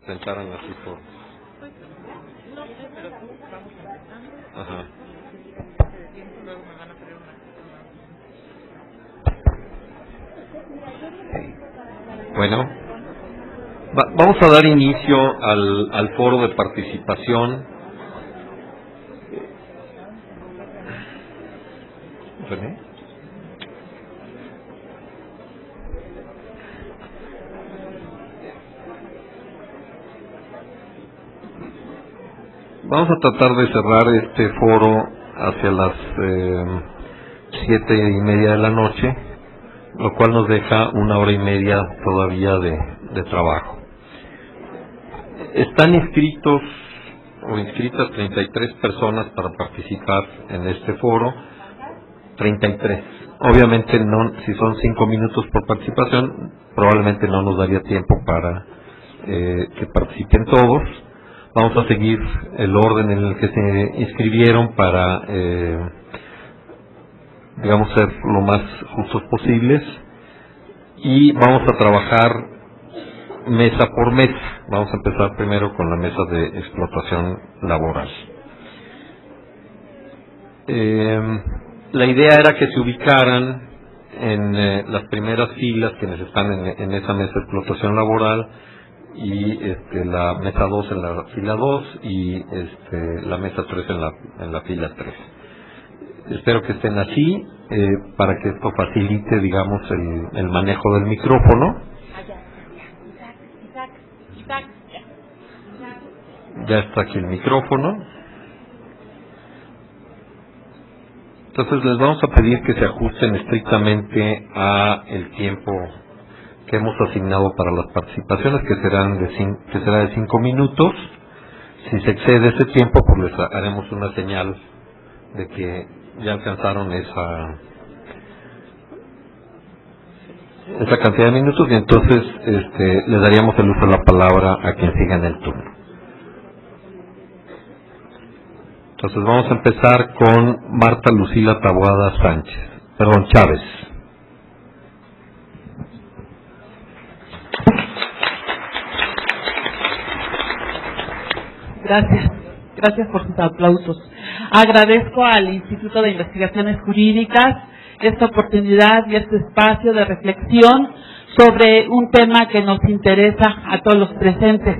presentaran así por... No sé, pero vamos empezando. Ajá. Luego me van a pedir una... Bueno, vamos a dar inicio al foro de participación. ¿René? Vamos a tratar de cerrar este foro hacia las 7:30 de la noche, lo cual nos deja 1 hora y media todavía de trabajo. Están inscritos o inscritas 33 personas para participar en este foro, 33. Obviamente no, si son 5 minutos por participación, probablemente no nos daría tiempo para que participen todos. Vamos a seguir el orden en el que se inscribieron para, digamos, ser lo más justos posibles, y vamos a trabajar mesa por mesa. Vamos a empezar primero con la mesa de explotación laboral. La idea era que se ubicaran en las primeras filas quienes están en esa mesa de explotación laboral, y la mesa 2 en la fila 2 y la mesa 3 en la fila 3. Espero que estén así para que esto facilite, digamos, el manejo del micrófono. Ya está aquí el micrófono. Entonces les vamos a pedir que se ajusten estrictamente a el tiempo que hemos asignado para las participaciones, que será de 5 minutos. Si se excede ese tiempo, pues les haremos una señal de que ya alcanzaron esa cantidad de minutos, y entonces le daríamos el uso de la palabra a quien siga en el turno. Entonces vamos a empezar con Marta Lucila Taboada Chávez. Gracias por sus aplausos. Agradezco al Instituto de Investigaciones Jurídicas esta oportunidad y este espacio de reflexión sobre un tema que nos interesa a todos los presentes.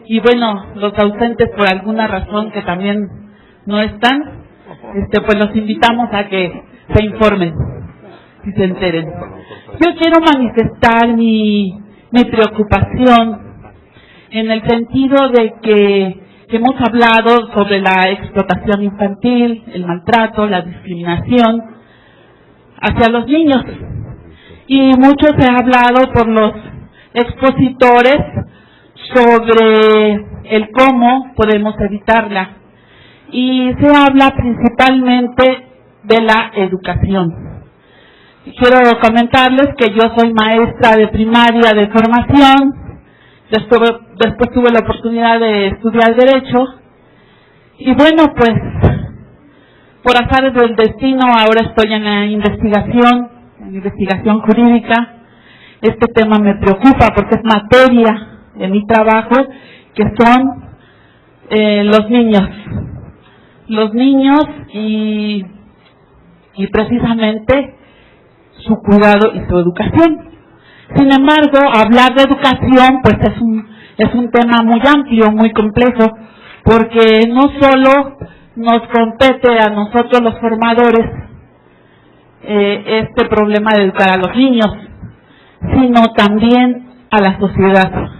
Y bueno, los ausentes por alguna razón que también no están, pues los invitamos a que se informen y se enteren. Yo quiero manifestar mi preocupación en el sentido de que hemos hablado sobre la explotación infantil, el maltrato, la discriminación hacia los niños, y mucho se ha hablado por los expositores sobre el cómo podemos evitarla, y se habla principalmente de la educación. Quiero comentarles que yo soy maestra de primaria de formación. Después tuve la oportunidad de estudiar Derecho, y bueno, pues por azares del destino ahora estoy en la investigación jurídica. Este tema me preocupa porque es materia de mi trabajo, que son los niños y precisamente su cuidado y su educación. Sin embargo, hablar de educación pues es un tema muy amplio, muy complejo, porque no solo nos compete a nosotros los formadores este problema de educar a los niños, sino también a la sociedad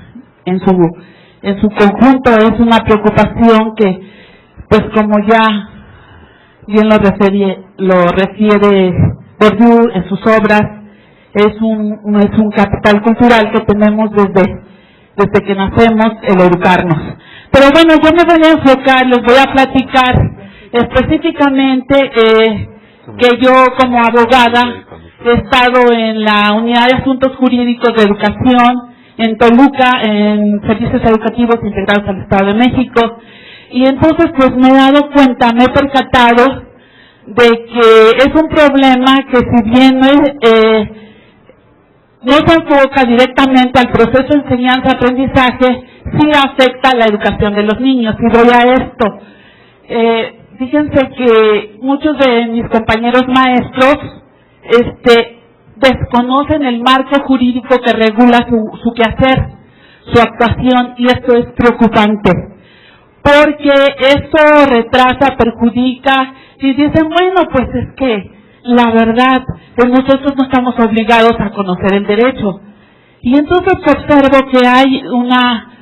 en su conjunto. Es una preocupación que, pues como ya bien lo refiere Bourdieu en sus obras, es un capital cultural que tenemos desde que nacemos, el educarnos. Pero bueno, yo me voy a enfocar, les voy a platicar específicamente que yo como abogada he estado en la Unidad de Asuntos Jurídicos de Educación en Toluca, en Servicios Educativos Integrados al Estado de México, y entonces pues me he dado cuenta, me he percatado de que es un problema que si bien no se enfoca directamente al proceso de enseñanza-aprendizaje, sí afecta la educación de los niños. Y voy a esto. Fíjense que muchos de mis compañeros maestros desconocen el marco jurídico que regula su quehacer, su actuación, y esto es preocupante, porque esto retrasa, perjudica, y dicen, bueno, pues es que la verdad, pues nosotros no estamos obligados a conocer el derecho. Y entonces observo que hay una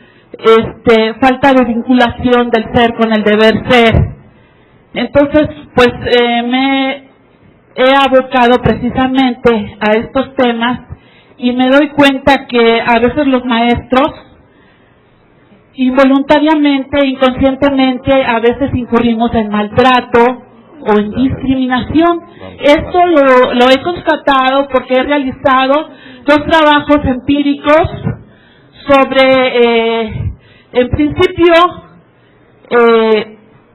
falta de vinculación del ser con el deber ser. Entonces, pues me he abocado precisamente a estos temas y me doy cuenta que a veces los maestros, involuntariamente, inconscientemente, a veces incurrimos en maltrato o en discriminación. Esto lo he constatado porque he realizado 2 trabajos empíricos sobre, en principio,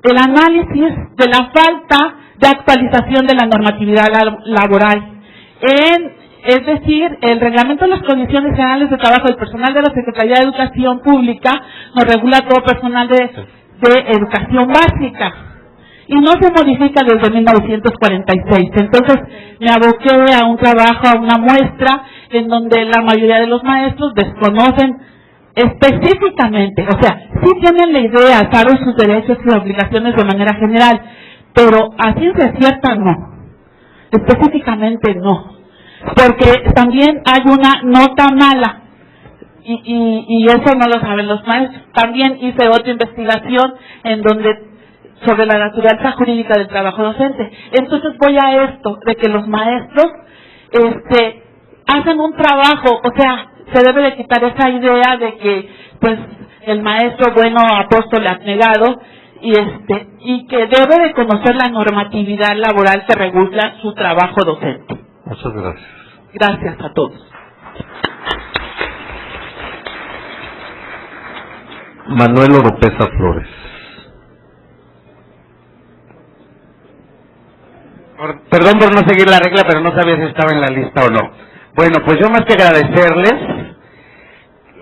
el análisis de la falta de actualización de la normatividad laboral. Es decir, el reglamento de las condiciones generales de trabajo del personal de la Secretaría de Educación Pública nos regula todo personal de educación básica y no se modifica desde 1946. Entonces me aboqué a un trabajo, a una muestra en donde la mayoría de los maestros desconocen específicamente, o sea, sí tienen la idea, saben sus derechos y obligaciones de manera general, pero a ciencia cierta no, específicamente no, porque también hay una nota mala y eso no lo saben los maestros. También hice otra investigación en donde sobre la naturaleza jurídica del trabajo docente. Entonces voy a esto de que los maestros hacen un trabajo, o sea, se debe de quitar esa idea de que pues el maestro bueno apóstol abnegado y que debe de conocer la normatividad laboral que regula su trabajo docente. Muchas gracias. Gracias a todos. Manuel Oropesa Flores. Perdón por no seguir la regla, pero no sabía si estaba en la lista o no. Bueno, pues yo más que agradecerles,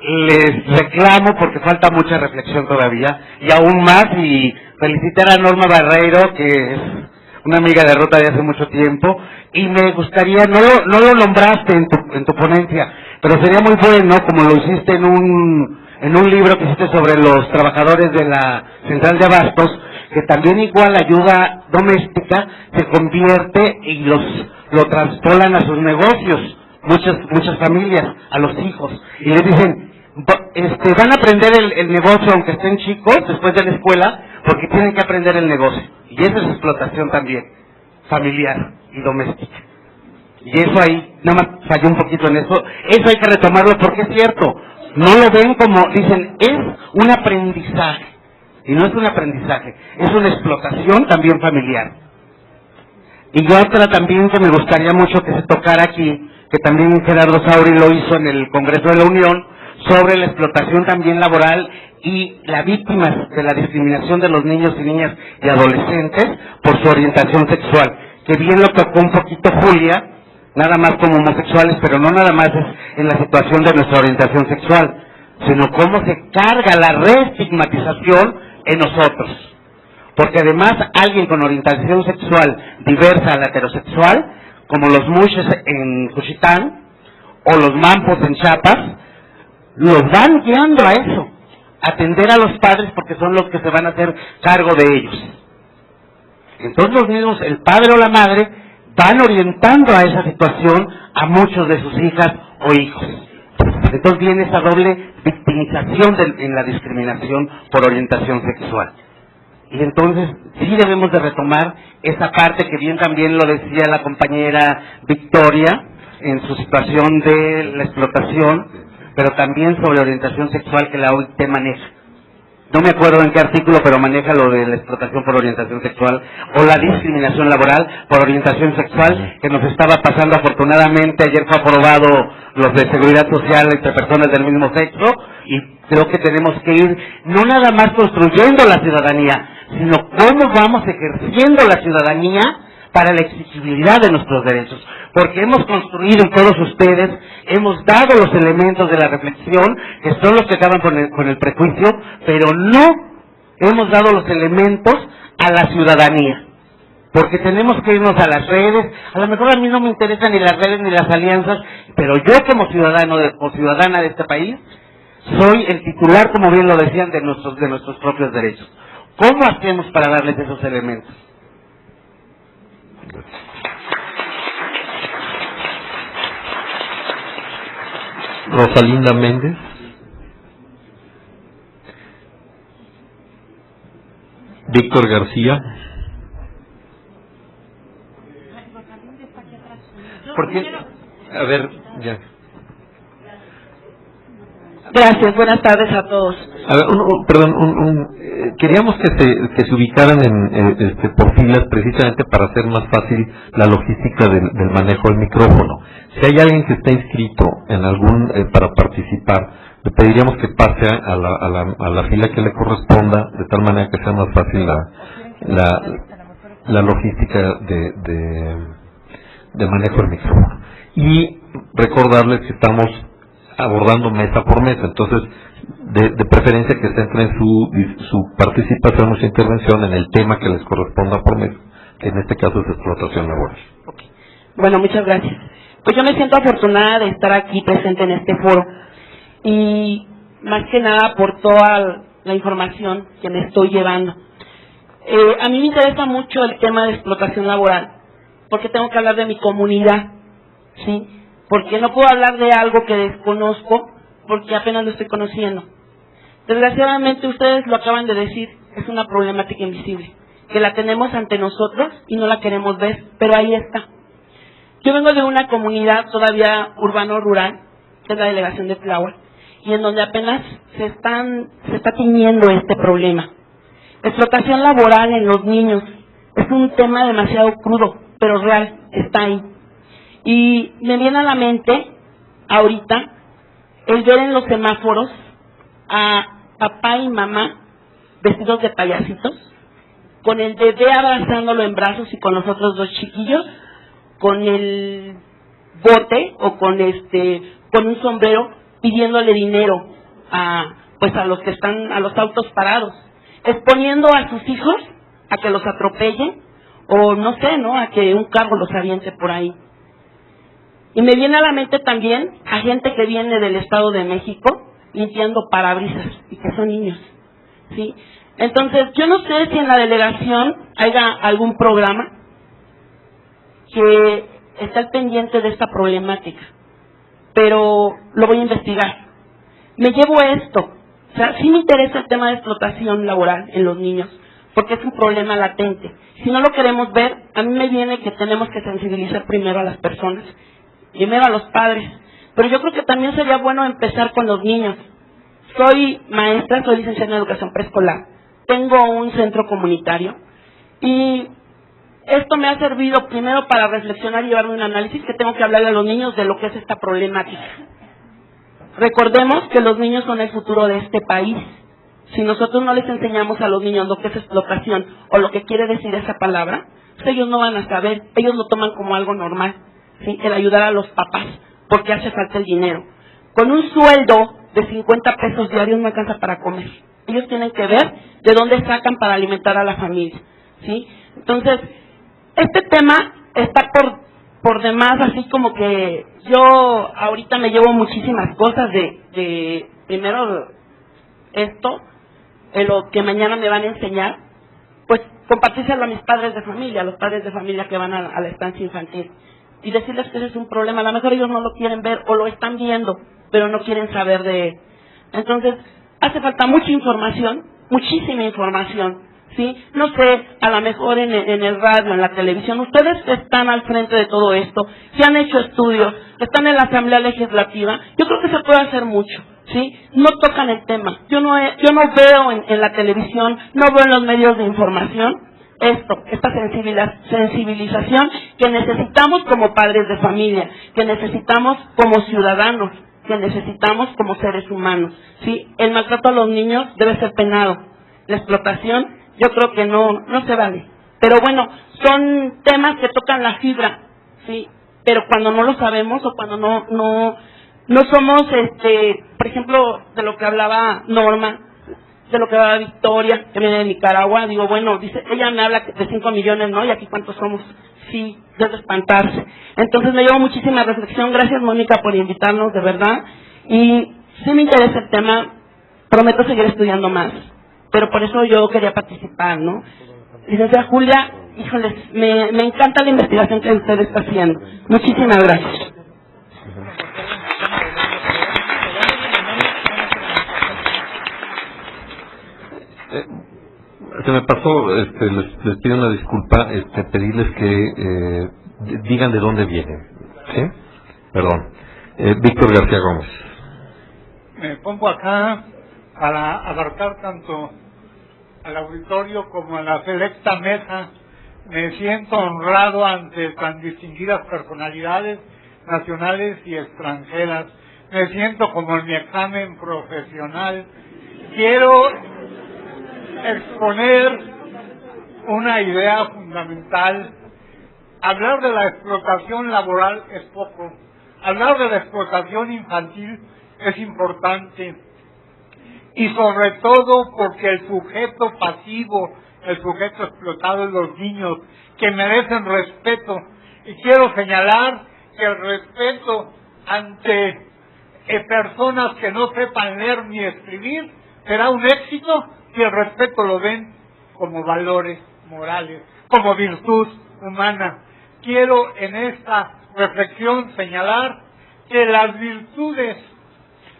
les reclamo porque falta mucha reflexión todavía, y aún más, y felicitar a Norma Barreiro, que es una amiga de Ruta de hace mucho tiempo, y me gustaría, no lo nombraste en tu ponencia, pero sería muy bueno, como lo hiciste en un libro que hiciste sobre los trabajadores de la Central de Abastos, que también igual la ayuda doméstica se convierte y lo traspolan a sus negocios, muchas familias, a los hijos, y les dicen, van a aprender el negocio aunque estén chicos después de la escuela, porque tienen que aprender el negocio, y esa es explotación también, familiar y doméstica. Y eso ahí, nada más falló un poquito en eso hay que retomarlo porque es cierto, no lo ven como, dicen, es un aprendizaje, y no es un aprendizaje, es una explotación también familiar. Y otra también que me gustaría mucho que se tocara aquí, que también Gerardo Sauri lo hizo en el Congreso de la Unión, sobre la explotación también laboral y las víctimas de la discriminación de los niños y niñas y adolescentes por su orientación sexual, que bien lo tocó un poquito Julia, nada más como homosexuales, pero no nada más es en la situación de nuestra orientación sexual, sino cómo se carga la reestigmatización en nosotros. Porque además alguien con orientación sexual diversa a la heterosexual, como los mushes en Juchitán o los mampos en Chiapas, los van guiando a eso, atender a los padres porque son los que se van a hacer cargo de ellos. Entonces los niños, el padre o la madre, van orientando a esa situación a muchos de sus hijas o hijos. Entonces viene esa doble victimización en la discriminación por orientación sexual. Y entonces sí debemos de retomar esa parte que bien también lo decía la compañera Victoria en su situación de la explotación, pero también sobre orientación sexual que la OIT maneja. No me acuerdo en qué artículo, pero maneja lo de la explotación por orientación sexual o la discriminación laboral por orientación sexual, que nos estaba pasando afortunadamente. Ayer fue aprobado los de seguridad social entre personas del mismo sexo, y creo que tenemos que ir no nada más construyendo la ciudadanía, sino cómo vamos ejerciendo la ciudadanía para la exigibilidad de nuestros derechos, porque hemos construido, y todos ustedes, hemos dado los elementos de la reflexión, que son los que acaban con el prejuicio, pero no hemos dado los elementos a la ciudadanía. Porque tenemos que irnos a las redes. A lo mejor a mí no me interesan ni las redes ni las alianzas, pero yo como ciudadano o ciudadana de este país soy el titular, como bien lo decían, de nuestros propios derechos. ¿Cómo hacemos para darles esos elementos? Rosalinda Méndez. Víctor García. Porque, a ver, ya. Gracias, buenas tardes a todos. A ver, queríamos que se ubicaran por filas precisamente para hacer más fácil la logística del manejo del micrófono. Si hay alguien que está inscrito en para participar, le pediríamos que pase a la fila que le corresponda, de tal manera que sea más fácil la logística de manejo del micrófono. Y recordarles que estamos abordando mesa por mesa, entonces de preferencia que centren su participación o su intervención en el tema que les corresponda por mesa, que en este caso es explotación laboral. Okay. Bueno, muchas gracias. Pues yo me siento afortunada de estar aquí presente en este foro, y más que nada por toda la información que me estoy llevando. A mí me interesa mucho el tema de explotación laboral, porque tengo que hablar de mi comunidad, ¿sí? Porque no puedo hablar de algo que desconozco, porque apenas lo estoy conociendo. Desgraciadamente, ustedes lo acaban de decir, es una problemática invisible, que la tenemos ante nosotros y no la queremos ver, pero ahí está. Yo vengo de una comunidad todavía urbano-rural, que es la delegación de Tláhuac, y en donde apenas se está tiñendo este problema. La explotación laboral en los niños es un tema demasiado crudo, pero real, está ahí. Y me viene a la mente, ahorita, el ver en los semáforos a papá y mamá vestidos de payasitos, con el bebé abrazándolo en brazos y con los otros dos chiquillos, con el bote o con un sombrero, pidiéndole dinero a los autos parados, exponiendo a sus hijos a que los atropellen, o no sé, ¿no?, a que un carro los aviente por ahí. Y me viene a la mente también a gente que viene del Estado de México limpiando parabrisas y que son niños, ¿sí? Entonces, yo no sé si en la delegación haya algún programa que esté al pendiente de esta problemática, pero lo voy a investigar. Me llevo esto, o sea, sí me interesa el tema de explotación laboral en los niños, porque es un problema latente. Si no lo queremos ver, a mí me viene que tenemos que sensibilizar primero a las personas, primero a los padres, pero yo creo que también sería bueno empezar con los niños. Soy maestra, soy licenciada en educación preescolar, tengo un centro comunitario, y esto me ha servido primero para reflexionar y llevarme un análisis que tengo que hablarle a los niños de lo que es esta problemática. Recordemos que los niños son el futuro de este país. Si nosotros no les enseñamos a los niños lo que es explotación o lo que quiere decir esa palabra, pues ellos no van a saber, ellos lo toman como algo normal, ¿sí?, el ayudar a los papás, porque hace falta el dinero. Con un sueldo de 50 pesos diarios no alcanza para comer. Ellos tienen que ver de dónde sacan para alimentar a la familia, ¿sí? Entonces, este tema está por demás, así como que yo ahorita me llevo muchísimas cosas de primero esto, lo que mañana me van a enseñar, pues compartírselo a mis padres de familia, a los padres de familia que van a la estancia infantil, y decirles que ese es un problema. A lo mejor ellos no lo quieren ver o lo están viendo, pero no quieren saber de él. Entonces, hace falta mucha información, muchísima información, ¿sí? No sé, a lo mejor en el radio, en la televisión, ustedes están al frente de todo esto, se han hecho estudios, están en la Asamblea Legislativa, yo creo que se puede hacer mucho, ¿sí? No tocan el tema. Yo no veo en la televisión, no veo en los medios de información esta sensibilización que necesitamos como padres de familia, que necesitamos como ciudadanos, que necesitamos como seres humanos, ¿sí? El maltrato a los niños debe ser penado. La explotación, yo creo que no se vale. Pero bueno, son temas que tocan la fibra, ¿sí? Pero cuando no lo sabemos o cuando no somos, por ejemplo, de lo que hablaba Norma, de lo que hablaba Victoria, que viene de Nicaragua, digo, bueno, dice, ella me habla de 5 millones, ¿no? Y aquí cuántos somos, sí, debe espantarse. Entonces me llevo muchísima reflexión, gracias Mónica por invitarnos, de verdad, y sí me interesa el tema, prometo seguir estudiando más, pero por eso yo quería participar, ¿no? Licenciada Julia, híjoles, me encanta la investigación que usted está haciendo. Muchísimas gracias. Se me pasó, les pido una disculpa, pedirles que digan de dónde vienen, ¿sí? Perdón. Víctor García Gómez. Me pongo acá para abarcar tanto al auditorio como a la selecta mesa. Me siento honrado ante tan distinguidas personalidades nacionales y extranjeras. Me siento como en mi examen profesional. Quiero exponer una idea fundamental. Hablar de la explotación laboral es poco. Hablar de la explotación infantil es importante. Y sobre todo porque el sujeto pasivo, el sujeto explotado es los niños, que merecen respeto. Y quiero señalar que el respeto ante personas que no sepan leer ni escribir será un éxito si el respeto lo ven como valores morales, como virtud humana. Quiero en esta reflexión señalar que las virtudes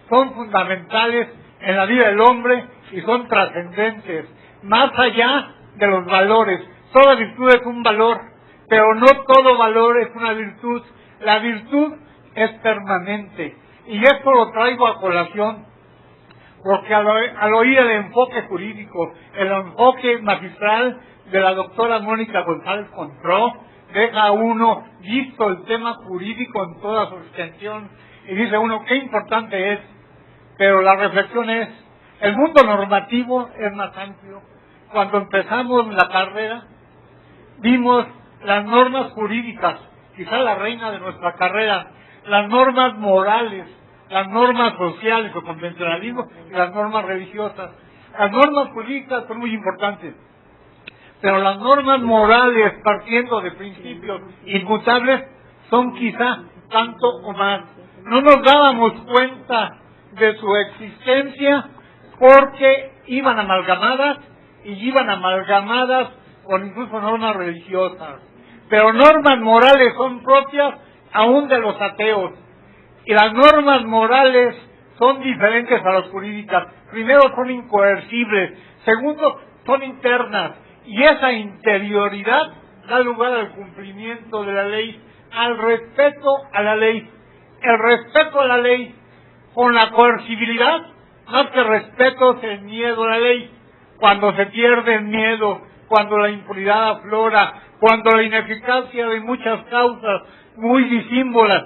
son fundamentales en la vida del hombre y son trascendentes, más allá de los valores. Toda virtud es un valor, pero no todo valor es una virtud. La virtud es permanente. Y esto lo traigo a colación, porque al oír el enfoque jurídico, el enfoque magistral de la doctora Mónica González Contró, deja a uno visto el tema jurídico en toda su extensión, y dice uno, qué importante es, pero la reflexión es, el mundo normativo es más amplio. Cuando empezamos la carrera, vimos las normas jurídicas, quizá la reina de nuestra carrera, las normas morales, las normas sociales o convencionalismo y las normas religiosas. Las normas jurídicas son muy importantes, pero las normas morales, partiendo de principios inmutables, son quizá tanto o más. No nos dábamos cuenta de su existencia porque iban amalgamadas con incluso normas religiosas. Pero normas morales son propias aún de los ateos. Y las normas morales son diferentes a las jurídicas. Primero, son incoercibles. Segundo, son internas. Y esa interioridad da lugar al cumplimiento de la ley, al respeto a la ley. El respeto a la ley con la coercibilidad, más que respeto, es el miedo a la ley. Cuando se pierde el miedo, cuando la impunidad aflora, cuando la ineficacia de muchas causas muy disímbolas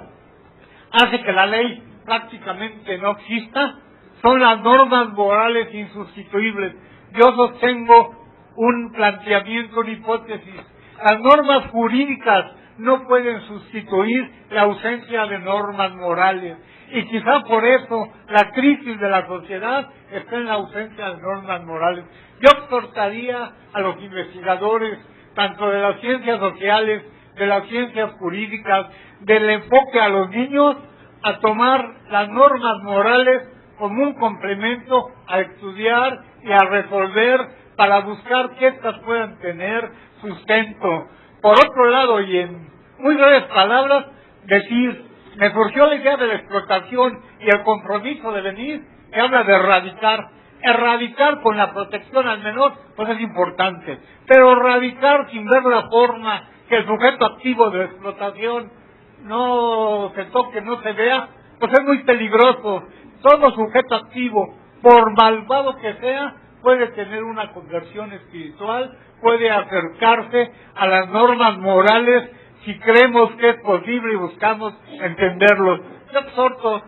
hace que la ley prácticamente no exista, son las normas morales insustituibles. Yo sostengo un planteamiento, una hipótesis. Las normas jurídicas no pueden sustituir la ausencia de normas morales. Y quizá por eso la crisis de la sociedad está en la ausencia de normas morales. Yo exhortaría a los investigadores, tanto de las ciencias sociales, de las ciencias jurídicas, del enfoque a los niños, a tomar las normas morales como un complemento a estudiar y a resolver para buscar que éstas puedan tener sustento. Por otro lado, y en muy breves palabras, decir, me surgió la idea de la explotación y el compromiso de venir, que habla de erradicar. Erradicar con la protección al menor, pues es importante, pero erradicar sin ver la forma que el sujeto activo de explotación no se toque, no se vea, pues es muy peligroso. Todo sujeto activo, por malvado que sea, puede tener una conversión espiritual, puede acercarse a las normas morales si creemos que es posible y buscamos entenderlos. Yo exhorto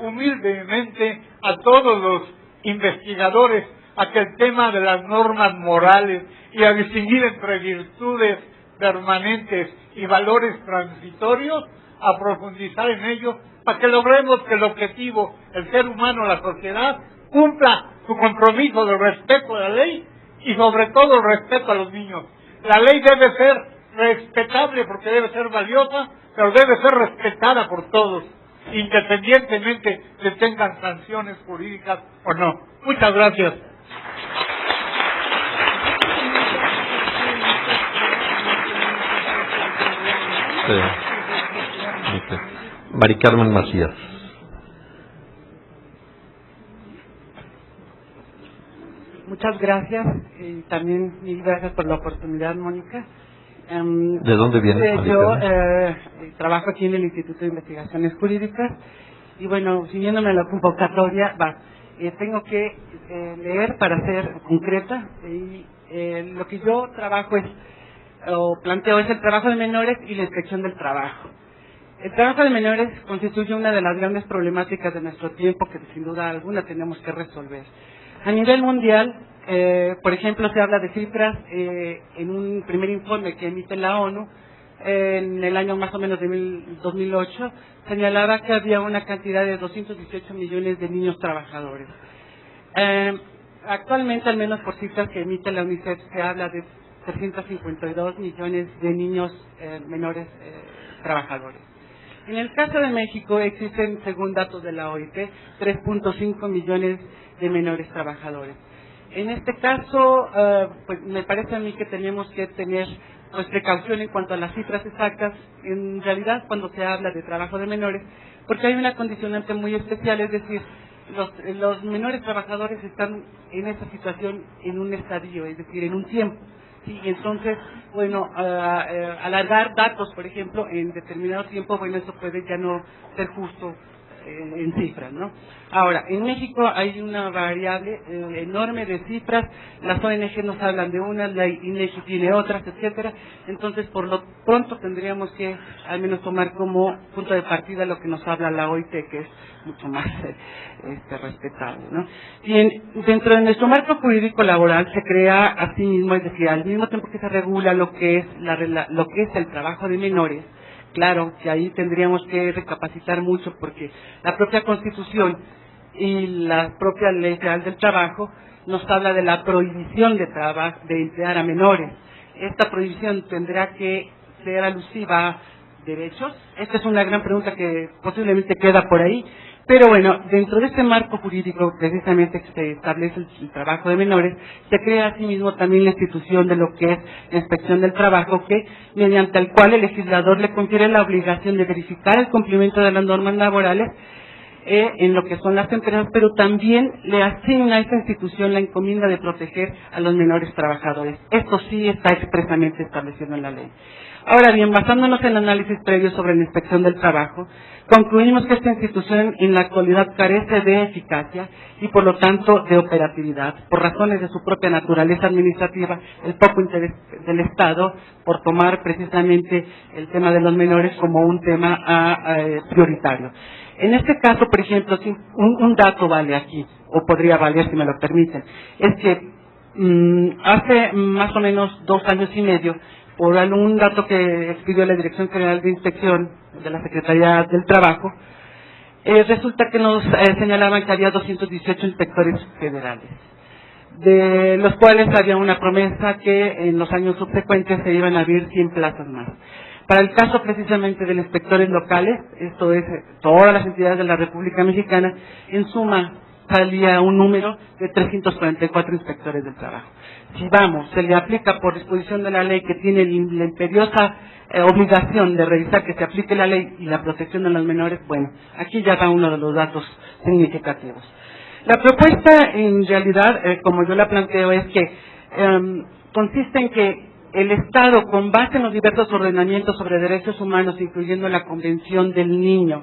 humildemente a todos los investigadores a que el tema de las normas morales y a distinguir entre virtudes permanentes y valores transitorios, a profundizar en ello, para que logremos que el objetivo, el ser humano, la sociedad, cumpla su compromiso de respeto a la ley y sobre todo el respeto a los niños. La ley debe ser respetable porque debe ser valiosa, pero debe ser respetada por todos, independientemente de tengan sanciones jurídicas o no. Muchas gracias. Sí. Mari Carmen Macías. Muchas gracias y también mil gracias por la oportunidad, Mónica. ¿De dónde vienes? Yo trabajo aquí en el Instituto de Investigaciones Jurídicas y bueno, siguiéndome la convocatoria, tengo que leer para ser concreta y lo que yo trabajo o planteo es el trabajo de menores y la inspección del trabajo. El trabajo de menores constituye una de las grandes problemáticas de nuestro tiempo que sin duda alguna tenemos que resolver. A nivel mundial, por ejemplo, se habla de cifras en un primer informe que emite la ONU, en el año más o menos de 2008, señalaba que había una cantidad de 218 millones de niños trabajadores. Actualmente, al menos por cifras que emite la UNICEF, se habla de 352 millones de niños menores trabajadores. En el caso de México existen, según datos de la OIT, 3.5 millones de menores trabajadores. En este caso, pues me parece a mí que tenemos que tener pues precaución en cuanto a las cifras exactas, en realidad cuando se habla de trabajo de menores, porque hay una condicionante muy especial, es decir, los menores trabajadores están en esa situación en un estadio, es decir, en un tiempo. Sí, entonces, bueno, alargar datos, por ejemplo, en determinado tiempo, bueno, eso puede ya no ser justo en cifras, ¿no? Ahora, en México hay una variable enorme de cifras, las ONG nos hablan de unas, la INEGI tiene otras, etcétera. Entonces, por lo pronto tendríamos que al menos tomar como punto de partida lo que nos habla la OIT, que es mucho más respetable, ¿no? Bien, dentro de nuestro marco jurídico laboral se crea asimismo, es decir, al mismo tiempo que se regula lo que es el trabajo de menores. Claro que ahí tendríamos que recapacitar mucho porque la propia Constitución y la propia Ley Federal del Trabajo nos habla de la prohibición de emplear a menores. Esta prohibición tendrá que ser alusiva a derechos. Esta es una gran pregunta que posiblemente queda por ahí. Pero bueno, dentro de este marco jurídico precisamente que se establece el trabajo de menores, se crea asimismo también la institución de lo que es la inspección del trabajo, que mediante el cual el legislador le confiere la obligación de verificar el cumplimiento de las normas laborales en lo que son las empresas, pero también le asigna a esta institución la encomienda de proteger a los menores trabajadores. Esto sí está expresamente establecido en la ley. Ahora bien, basándonos en el análisis previo sobre la inspección del trabajo, concluimos que esta institución en la actualidad carece de eficacia y por lo tanto de operatividad, por razones de su propia naturaleza administrativa, el poco interés del Estado por tomar precisamente el tema de los menores como un tema prioritario. En este caso, por ejemplo, un dato vale aquí, o podría valer si me lo permiten, es que hace más o menos 2 años y medio, por un dato que expidió la Dirección General de Inspección de la Secretaría del Trabajo, resulta que nos señalaban que había 218 inspectores federales, de los cuales había una promesa que en los años subsecuentes se iban a abrir 100 plazas más. Para el caso precisamente de los inspectores locales, esto es todas las entidades de la República Mexicana, en suma salía un número de 344 inspectores del trabajo. Si se le aplica por disposición de la ley que tiene la imperiosa obligación de revisar que se aplique la ley y la protección de los menores, bueno, aquí ya va uno de los datos significativos. La propuesta en realidad, como yo la planteo, es que consiste en que el Estado, con base en los diversos ordenamientos sobre derechos humanos, incluyendo la Convención del Niño,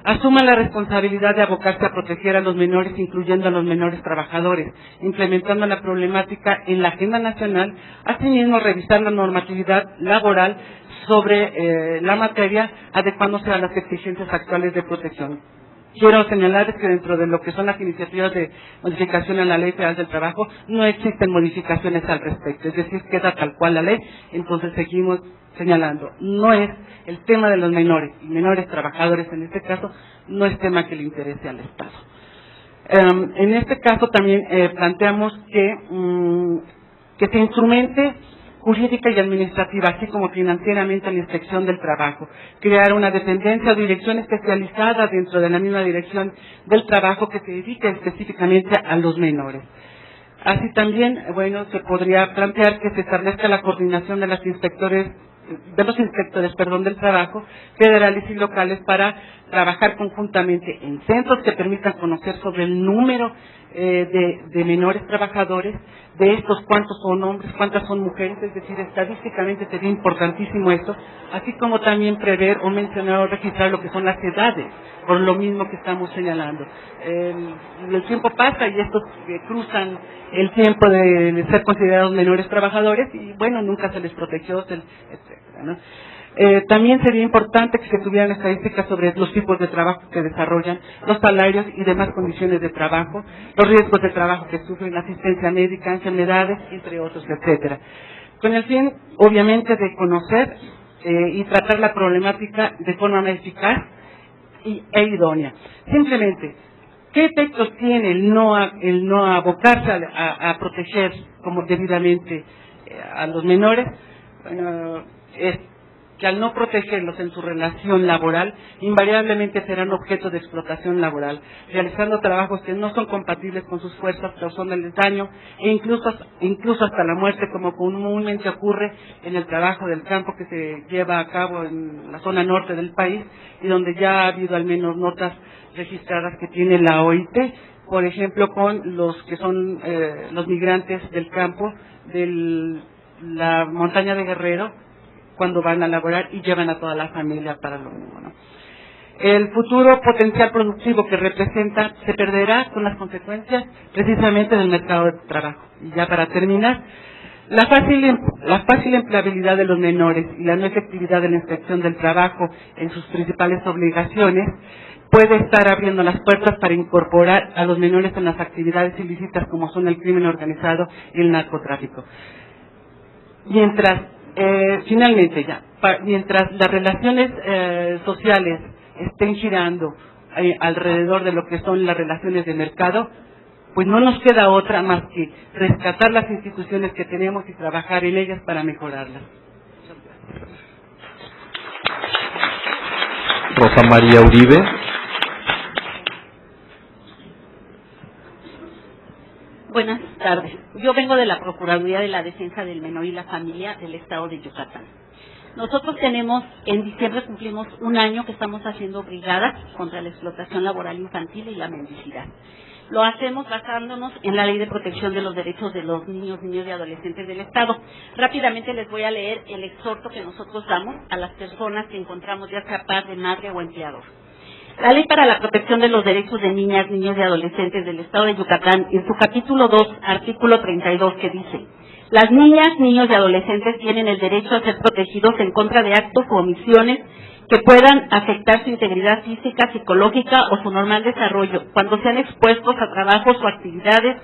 asuma la responsabilidad de abocarse a proteger a los menores, incluyendo a los menores trabajadores, implementando la problemática en la agenda nacional, asimismo revisar la normatividad laboral sobre la materia, adecuándose a las exigencias actuales de protección. Quiero señalar que dentro de lo que son las iniciativas de modificación a la Ley Federal del Trabajo no existen modificaciones al respecto, es decir, queda tal cual la ley, entonces seguimos señalando, no es el tema de los menores y menores trabajadores en este caso, no es tema que le interese al Estado. En este caso también planteamos que se instrumente jurídica y administrativa, así como financieramente la inspección del trabajo, crear una dependencia o dirección especializada dentro de la misma dirección del trabajo que se dedique específicamente a los menores. Así también, bueno, se podría plantear que se establezca la coordinación de los inspectores del trabajo, federales y locales, para trabajar conjuntamente en centros que permitan conocer sobre el número de menores trabajadores, de estos cuántos son hombres, cuántas son mujeres, es decir, estadísticamente sería importantísimo esto, así como también prever o mencionar o registrar lo que son las edades, por lo mismo que estamos señalando. El tiempo pasa y estos cruzan el tiempo de ser considerados menores trabajadores y bueno, nunca se les protegió, etcétera, ¿no? También sería importante que se tuvieran estadísticas sobre los tipos de trabajo que desarrollan, los salarios y demás condiciones de trabajo, los riesgos de trabajo que sufren, la asistencia médica, enfermedades, entre otros, etcétera. Con el fin, obviamente, de conocer y tratar la problemática de forma más eficaz e idónea. Simplemente, ¿qué efectos tiene el no abocarse a proteger como debidamente a los menores? Bueno, es que al no protegerlos en su relación laboral, invariablemente serán objeto de explotación laboral, realizando trabajos que no son compatibles con sus fuerzas, causándoles daño e incluso hasta la muerte, como comúnmente ocurre en el trabajo del campo que se lleva a cabo en la zona norte del país y donde ya ha habido al menos notas registradas que tiene la OIT, por ejemplo, con los que son los migrantes del campo de la montaña de Guerrero, cuando van a laborar y llevan a toda la familia para lo mismo, ¿no? El futuro potencial productivo que representa se perderá con las consecuencias precisamente del mercado de trabajo. Y ya para terminar, la fácil empleabilidad de los menores y la no efectividad de la inspección del trabajo en sus principales obligaciones puede estar abriendo las puertas para incorporar a los menores en las actividades ilícitas como son el crimen organizado y el narcotráfico. Finalmente mientras las relaciones sociales estén girando alrededor de lo que son las relaciones de mercado, pues no nos queda otra más que rescatar las instituciones que tenemos y trabajar en ellas para mejorarlas. Rosa María Uribe. Buenas tardes. Yo vengo de la Procuraduría de la Defensa del Menor y la Familia del Estado de Yucatán. Nosotros en diciembre cumplimos un año que estamos haciendo brigadas contra la explotación laboral infantil y la mendicidad. Lo hacemos basándonos en la Ley de Protección de los Derechos de los Niños y Adolescentes del Estado. Rápidamente les voy a leer el exhorto que nosotros damos a las personas que encontramos, ya sea padre, madre o empleador. La Ley para la Protección de los Derechos de Niñas, Niños y Adolescentes del Estado de Yucatán, en su capítulo 2, artículo 32, que dice: las niñas, niños y adolescentes tienen el derecho a ser protegidos en contra de actos u omisiones que puedan afectar su integridad física, psicológica o su normal desarrollo, cuando sean expuestos a trabajos o actividades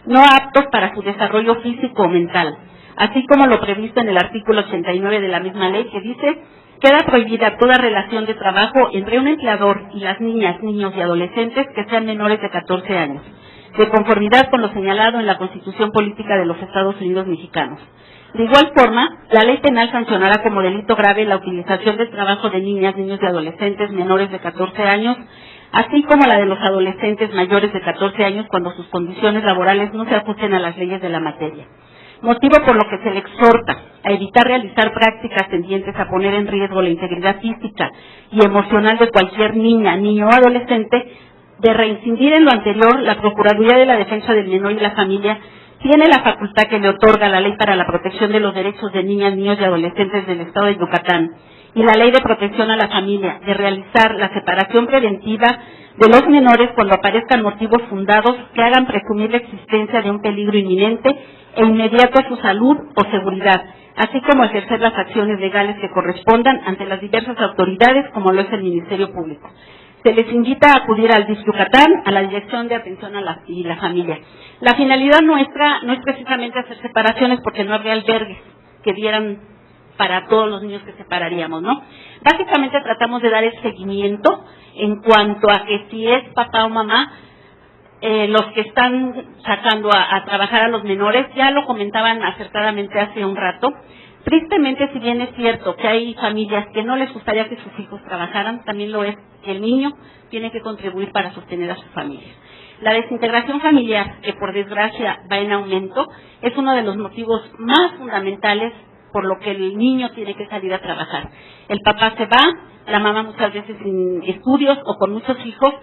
no aptos para su desarrollo físico o mental, así como lo previsto en el artículo 89 de la misma ley, que dice: queda prohibida toda relación de trabajo entre un empleador y las niñas, niños y adolescentes que sean menores de 14 años, de conformidad con lo señalado en la Constitución Política de los Estados Unidos Mexicanos. De igual forma, la ley penal sancionará como delito grave la utilización del trabajo de niñas, niños y adolescentes menores de 14 años, así como la de los adolescentes mayores de 14 años cuando sus condiciones laborales no se ajusten a las leyes de la materia. Motivo por lo que se le exhorta a evitar realizar prácticas tendientes a poner en riesgo la integridad física y emocional de cualquier niña, niño o adolescente. De reincidir en lo anterior, la Procuraduría de la Defensa del Menor y la Familia tiene la facultad que le otorga la Ley para la Protección de los Derechos de Niñas, Niños y Adolescentes del Estado de Yucatán y la Ley de Protección a la Familia de realizar la separación preventiva de los menores cuando aparezcan motivos fundados que hagan presumir la existencia de un peligro inminente e inmediato a su salud o seguridad, así como ejercer las acciones legales que correspondan ante las diversas autoridades como lo es el Ministerio Público. se les invita a acudir al DIF Yucatán, a la Dirección de Atención a la Familia. La finalidad nuestra no es precisamente hacer separaciones porque no habría albergues que dieran para todos los niños que separaríamos, ¿no? Básicamente tratamos de dar el seguimiento en cuanto a que si es papá o mamá, los que están sacando a trabajar a los menores, ya lo comentaban acertadamente hace un rato. Tristemente, si bien es cierto que hay familias que no les gustaría que sus hijos trabajaran, también lo es que el niño tiene que contribuir para sostener a su familia. La desintegración familiar, que por desgracia va en aumento, es uno de los motivos más fundamentales por lo que el niño tiene que salir a trabajar. El papá se va, la mamá muchas veces sin estudios o con muchos hijos,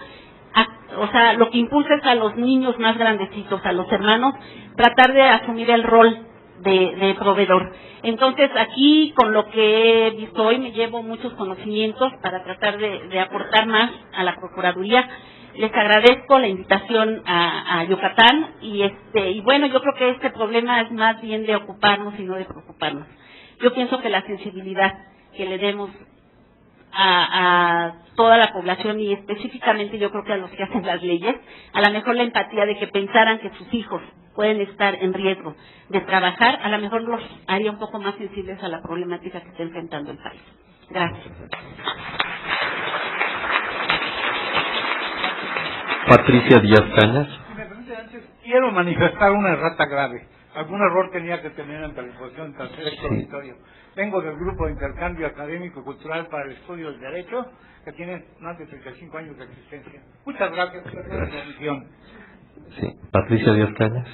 o sea, lo que impulsa es a los niños más grandecitos, a los hermanos, tratar de asumir el rol de proveedor. Entonces, aquí, con lo que he visto hoy, me llevo muchos conocimientos para tratar de aportar más a la Procuraduría. Les agradezco la invitación a Yucatán y bueno, yo creo que este problema es más bien de ocuparnos y no de preocuparnos. Yo pienso que la sensibilidad que le demos a toda la población y específicamente yo creo que a los que hacen las leyes, a lo mejor la empatía de que pensaran que sus hijos pueden estar en riesgo de trabajar, a lo mejor los haría un poco más sensibles a la problemática que está enfrentando el país. Gracias. Patricia Díaz Cañas. Si me permite, antes quiero manifestar una errata grave. Algún error tenía que tener ante la información del tercer auditorio. Vengo del Grupo de Intercambio Académico y Cultural para el Estudio del Derecho, que tiene más de 35 años de existencia. Muchas gracias por la comisión. Sí, Patricia Díaz Cañas.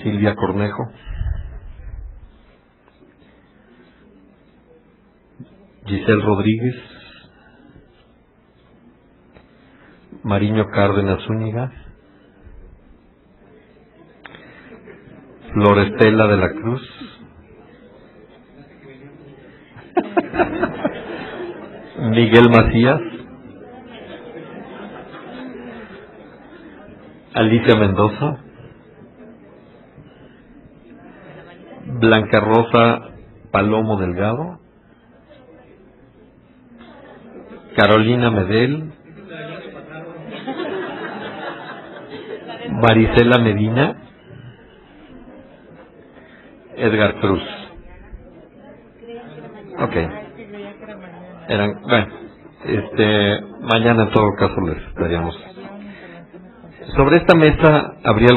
Silvia Cornejo. Giselle Rodríguez. Mariño Cárdenas Zúñiga. Florestela de la Cruz. Miguel Macías. Alicia Mendoza. Blanca Rosa Palomo Delgado. Carolina Medel. Marisela Medina. Edgar Cruz. Ok. Bueno, mañana en todo caso les daríamos. Sobre esta mesa, ¿habría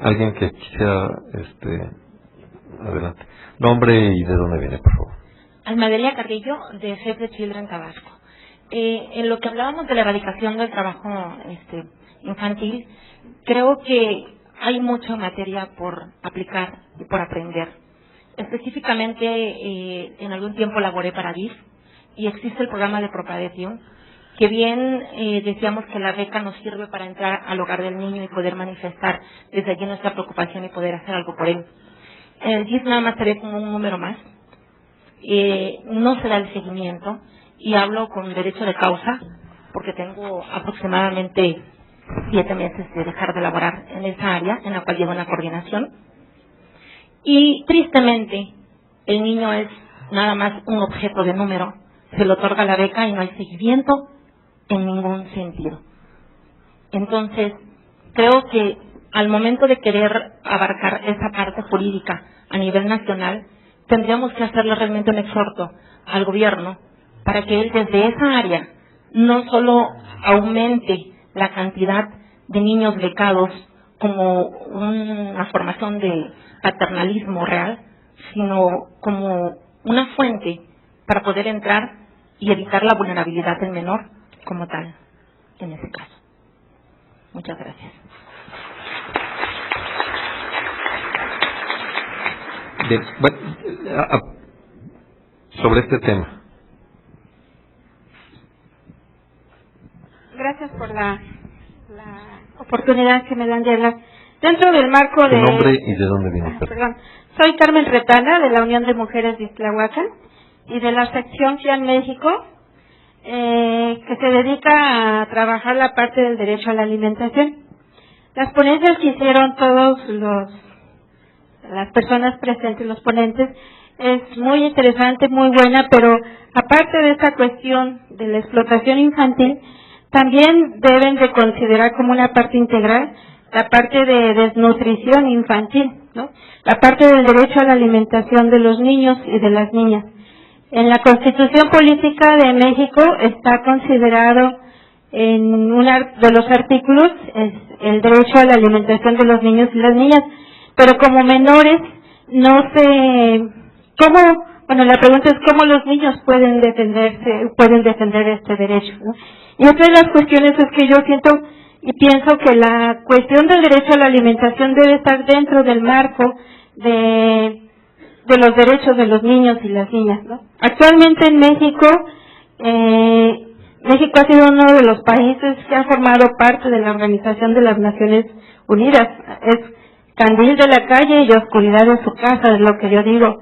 alguien que quisiera, adelante? Nombre y de dónde viene, por favor. Almadelia Carrillo, de Save the Children Tabasco. En lo que hablábamos de la erradicación del trabajo infantil, creo que hay mucha materia por aplicar y por aprender. Específicamente, en algún tiempo laboré para DIF y existe el programa de Propagation, que bien decíamos que la beca nos sirve para entrar al hogar del niño y poder manifestar desde allí nuestra preocupación y poder hacer algo por él. El DIF nada más se ve como un número más, no se da el seguimiento y hablo con derecho de causa porque tengo aproximadamente 7 meses de dejar de laborar en esa área en la cual llevo una coordinación y tristemente el niño es nada más un objeto de número, se le otorga la beca y no hay seguimiento en ningún sentido. Entonces creo que al momento de querer abarcar esa parte jurídica a nivel nacional tendríamos que hacerle realmente un exhorto al gobierno para que él desde esa área no solo aumente la cantidad de niños becados como una formación de paternalismo real, sino como una fuente para poder entrar y evitar la vulnerabilidad del menor como tal en ese caso. Muchas gracias. Sobre este tema. Gracias por la oportunidad que me dan de hablar. Dentro del marco ¿Tu de... nombre y de dónde viene? Perdón. Soy Carmen Retana, de la Unión de Mujeres de Iztlahuacan y de la sección FIAN México, que se dedica a trabajar la parte del derecho a la alimentación. Las ponencias que hicieron todos las personas presentes, los ponentes, es muy interesante, muy buena, pero aparte de esta cuestión de la explotación infantil, también deben de considerar como una parte integral la parte de desnutrición infantil, ¿no? La parte del derecho a la alimentación de los niños y de las niñas. En la Constitución Política de México está considerado en uno de los artículos el derecho a la alimentación de los niños y las niñas, pero como menores no sé cómo, bueno, la pregunta es cómo los niños pueden defender este derecho, ¿no? Y otra de las cuestiones es que yo siento y pienso que la cuestión del derecho a la alimentación debe estar dentro del marco de los derechos de los niños y las niñas, ¿no? Actualmente en México, México ha sido uno de los países que ha formado parte de la Organización de las Naciones Unidas. Es candil de la calle y oscuridad de su casa, es lo que yo digo.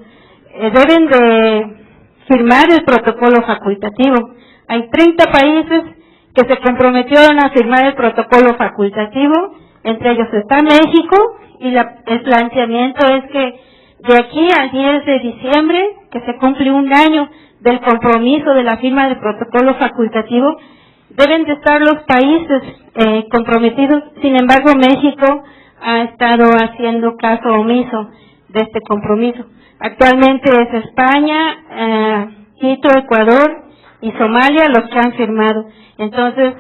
Deben de firmar el protocolo facultativo. Hay 30 países que se comprometieron a firmar el protocolo facultativo, entre ellos está México, y el planteamiento es que de aquí al 10 de diciembre, que se cumple un año del compromiso de la firma del protocolo facultativo, deben de estar los países comprometidos. Sin embargo, México ha estado haciendo caso omiso de este compromiso. Actualmente es España, Quito, Ecuador y Somalia los que han firmado. Entonces,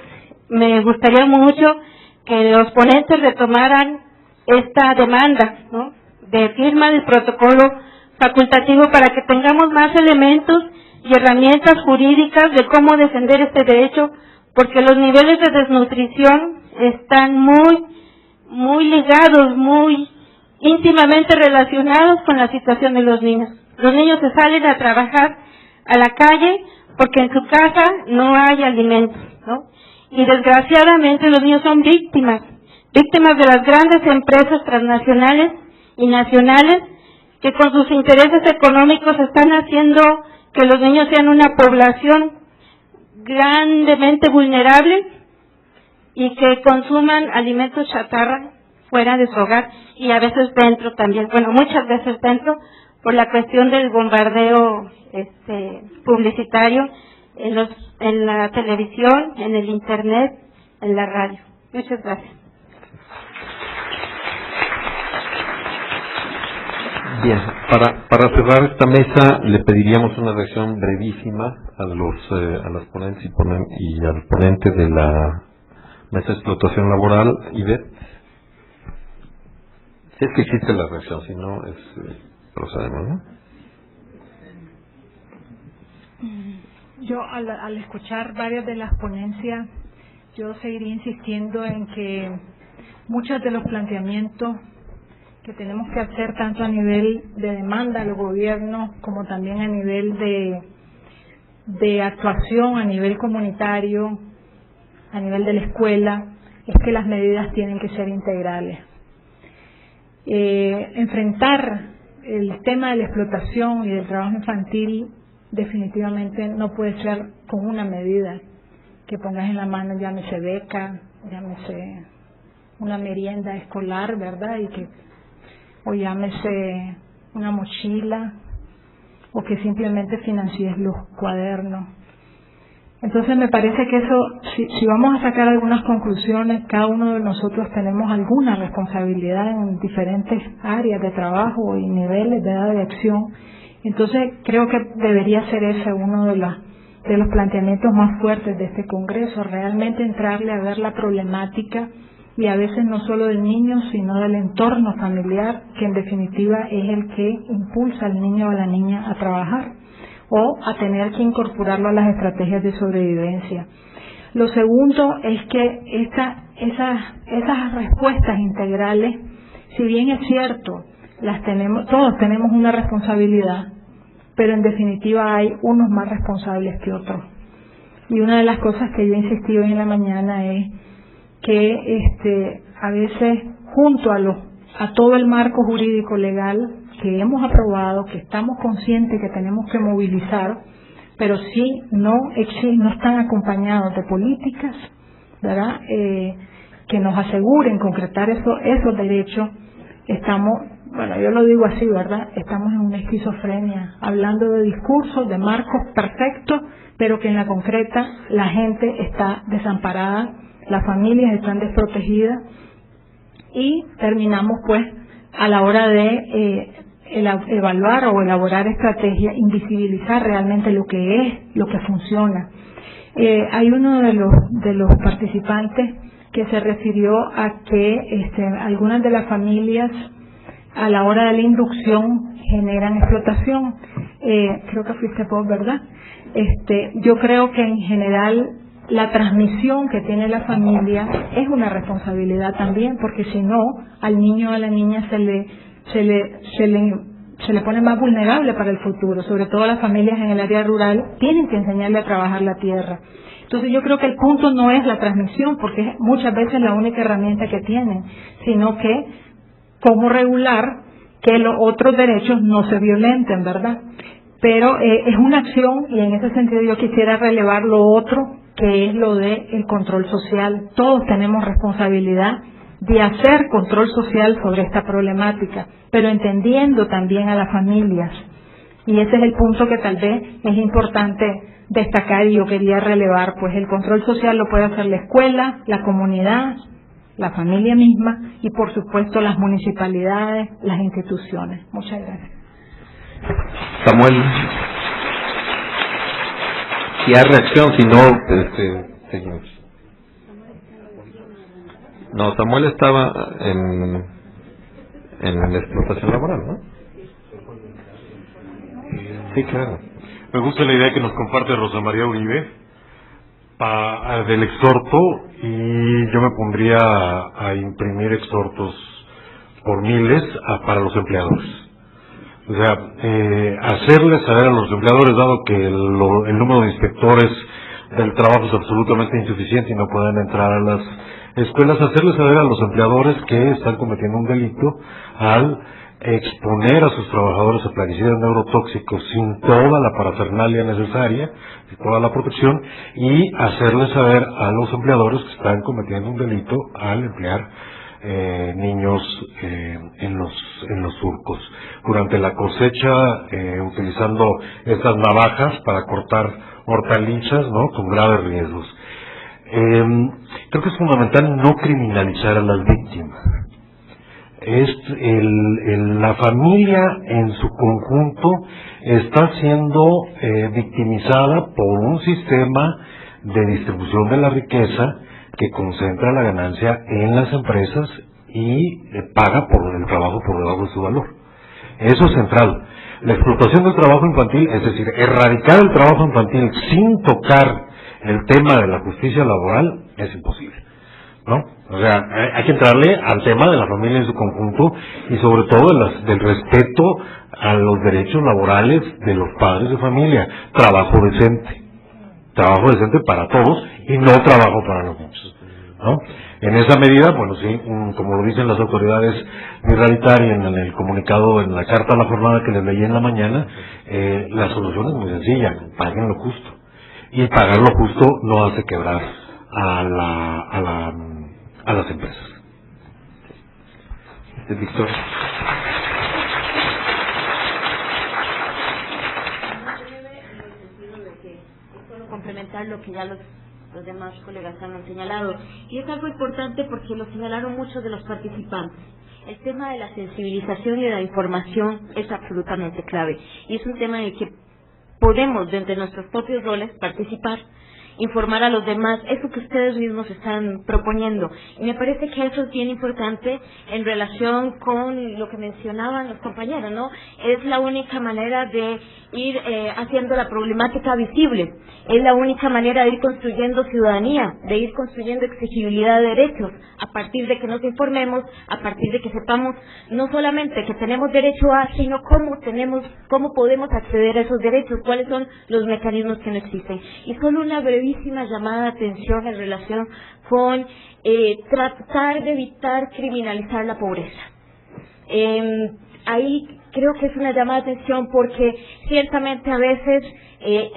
me gustaría mucho que los ponentes retomaran esta demanda, ¿no?, de firma del protocolo facultativo para que tengamos más elementos y herramientas jurídicas de cómo defender este derecho, porque los niveles de desnutrición están muy ligados, muy íntimamente relacionados con la situación de los niños. Los niños se salen a trabajar a la calle porque en su casa no hay alimentos, ¿no? Y desgraciadamente los niños son víctimas de las grandes empresas transnacionales y nacionales que con sus intereses económicos están haciendo que los niños sean una población grandemente vulnerable y que consuman alimentos chatarra fuera de su hogar y a veces dentro también, bueno, muchas veces dentro, por la cuestión del bombardeo publicitario en la televisión, en el internet, en la radio. Muchas gracias. Bien, para cerrar esta mesa le pediríamos una reacción brevísima a las ponentes y al ponente de la mesa de explotación laboral. Ivette, si es que existe la reacción, si no, procedemos, ¿no? Yo al escuchar varias de las ponencias, yo seguiría insistiendo en que muchos de los planteamientos que tenemos que hacer tanto a nivel de demanda al gobierno como también a nivel de actuación a nivel comunitario, a nivel de la escuela, es que las medidas tienen que ser integrales. Enfrentar el tema de la explotación y del trabajo infantil definitivamente no puede ser con una medida que pongas en la mano, llámese beca, llámese una merienda escolar, ¿verdad? O llámese una mochila, o que simplemente financies los cuadernos. Entonces me parece que eso, si vamos a sacar algunas conclusiones, cada uno de nosotros tenemos alguna responsabilidad en diferentes áreas de trabajo y niveles de edad de acción. Entonces creo que debería ser ese uno de los planteamientos más fuertes de este Congreso, realmente entrarle a ver la problemática y a veces no solo del niño, sino del entorno familiar, que en definitiva es el que impulsa al niño o a la niña a trabajar o a tener que incorporarlo a las estrategias de sobrevivencia. Lo segundo es que esas respuestas integrales, si bien es cierto, todos tenemos una responsabilidad, pero en definitiva hay unos más responsables que otros. Y una de las cosas que yo he insistido en la mañana es que a veces junto a todo el marco jurídico legal que hemos aprobado, que estamos conscientes que tenemos que movilizar, pero si no están acompañados de políticas, ¿verdad?, que nos aseguren concretar esos derechos, estamos bueno, yo lo digo así, ¿verdad? Estamos en una esquizofrenia, hablando de discursos, de marcos perfectos, pero que en la concreta la gente está desamparada, las familias están desprotegidas y terminamos pues a la hora de evaluar o elaborar estrategias, invisibilizar realmente lo que es, lo que funciona. Hay uno de los participantes que se refirió a que algunas de las familias a la hora de la inducción generan explotación. Creo que fuiste vos, ¿verdad? Yo creo que en general la transmisión que tiene la familia es una responsabilidad también, porque si no, al niño o a la niña se le pone más vulnerable para el futuro. Sobre todo las familias en el área rural tienen que enseñarle a trabajar la tierra. Entonces yo creo que el punto no es la transmisión, porque es muchas veces la única herramienta que tienen, sino que cómo regular que los otros derechos no se violenten, ¿verdad? Pero es una acción, y en ese sentido yo quisiera relevar lo otro, que es lo del control social. Todos tenemos responsabilidad de hacer control social sobre esta problemática, pero entendiendo también a las familias. Y ese es el punto que tal vez es importante destacar, y yo quería relevar, pues el control social lo puede hacer la escuela, la comunidad, la familia misma y por supuesto las municipalidades, las instituciones. Muchas gracias. Samuel, si hay reacción, si no, seguimos. No, Samuel estaba en la explotación laboral, ¿no? Sí, claro. Me gusta la idea que nos comparte Rosa María Uribe del exhorto, y yo me pondría a imprimir exhortos por miles para los empleadores. O sea, hacerles saber a los empleadores, dado que el número de inspectores del trabajo es absolutamente insuficiente y no pueden entrar a las escuelas, hacerles saber a los empleadores que están cometiendo un delito al exponer a sus trabajadores a plaguicidas neurotóxicos sin toda la parafernalia necesaria, sin toda la protección, y hacerles saber a los empleadores que están cometiendo un delito al emplear niños en los surcos durante la cosecha, utilizando estas navajas para cortar hortalizas, ¿no?, con graves riesgos. Creo que es fundamental no criminalizar a las víctimas. La familia en su conjunto está siendo victimizada por un sistema de distribución de la riqueza que concentra la ganancia en las empresas y paga por el trabajo por debajo de su valor. Eso es central. La explotación del trabajo infantil, es decir, erradicar el trabajo infantil sin tocar el tema de la justicia laboral, es imposible, ¿no? O sea, hay que entrarle al tema de la familia en su conjunto y sobre todo del respeto a los derechos laborales de los padres de familia. Trabajo decente para todos y no trabajo para los niños, ¿no? En esa medida, bueno, sí, como lo dicen las autoridades israelitarias en el comunicado, en la carta a la jornada que les leí en la mañana, la solución es muy sencilla: paguen lo justo. Y pagar lo justo no hace quebrar a las empresas. Víctor. Complementar lo que ya los demás colegas han señalado, y es algo importante porque lo señalaron muchos de los participantes. El tema de la sensibilización y de la información es absolutamente clave, y es un tema en el que podemos, desde nuestros propios roles, participar, informar a los demás, eso que ustedes mismos están proponiendo. Y me parece que eso es bien importante en relación con lo que mencionaban los compañeros, ¿no? Es la única manera de ir haciendo la problemática visible, es la única manera de ir construyendo ciudadanía, de ir construyendo exigibilidad de derechos, a partir de que nos informemos, a partir de que sepamos no solamente que tenemos derecho a, sino cómo podemos acceder a esos derechos, cuáles son los mecanismos que no existen. Y solo una brevísima llamada de atención en relación con tratar de evitar criminalizar la pobreza. Ahí creo que es una llamada de atención porque ciertamente a veces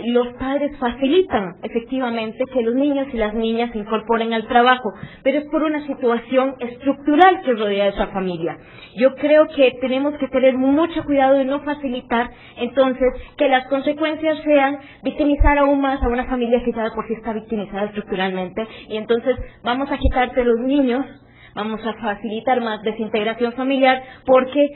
los padres facilitan efectivamente que los niños y las niñas se incorporen al trabajo, pero es por una situación estructural que rodea a esa familia. Yo creo que tenemos que tener mucho cuidado de no facilitar entonces que las consecuencias sean victimizar aún más a una familia que ya de por sí está victimizada estructuralmente, y entonces vamos a quitarte los niños, vamos a facilitar más desintegración familiar, porque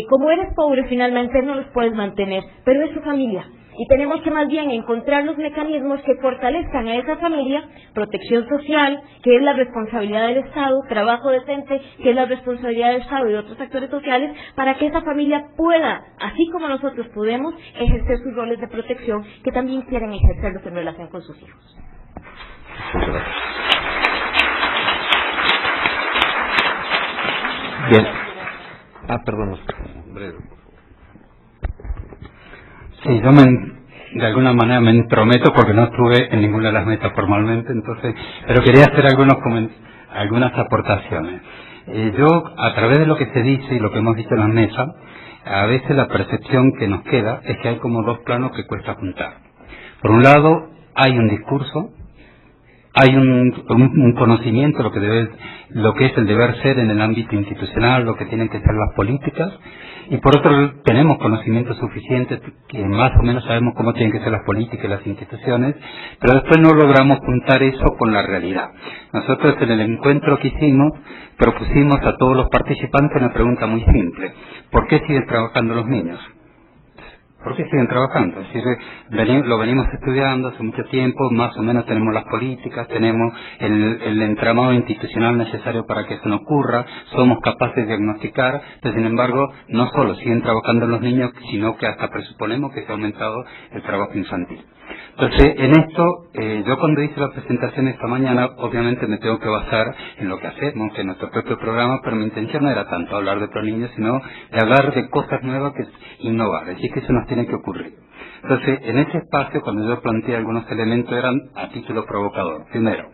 como eres pobre finalmente no los puedes mantener, pero es su familia. Y tenemos que más bien encontrar los mecanismos que fortalezcan a esa familia, protección social, que es la responsabilidad del Estado, trabajo decente, que es la responsabilidad del Estado y de otros actores sociales, para que esa familia pueda, así como nosotros podemos, ejercer sus roles de protección que también quieren ejercerlos en relación con sus hijos. Bien. Perdón, breve. Sí, yo de alguna manera me entrometo porque no estuve en ninguna de las mesas formalmente, entonces, pero quería hacer algunas aportaciones. Yo, a través de lo que se dice y lo que hemos visto en las mesas, a veces la percepción que nos queda es que hay como dos planos que cuesta juntar. Por un lado, hay un discurso, hay un conocimiento de lo que es el deber ser en el ámbito institucional, lo que tienen que ser las políticas, y por otro tenemos conocimientos suficientes que más o menos sabemos cómo tienen que ser las políticas y las instituciones, pero después no logramos juntar eso con la realidad. Nosotros en el encuentro que hicimos propusimos a todos los participantes una pregunta muy simple: ¿por qué siguen trabajando los niños? ¿Por qué siguen trabajando? Es decir, lo venimos estudiando hace mucho tiempo, más o menos tenemos las políticas, tenemos el entramado institucional necesario para que eso no ocurra, somos capaces de diagnosticar, pero sin embargo, no solo siguen trabajando los niños, sino que hasta presuponemos que se ha aumentado el trabajo infantil. Entonces, en esto, yo cuando hice la presentación esta mañana, obviamente me tengo que basar en lo que hacemos, en nuestro propio programa, pero mi intención no era tanto hablar de los niños, sino de hablar de cosas nuevas, que es innovar, es decir, que eso nos tiene que ocurrir. Entonces, en ese espacio, cuando yo planteé algunos elementos, eran a título provocador. Primero,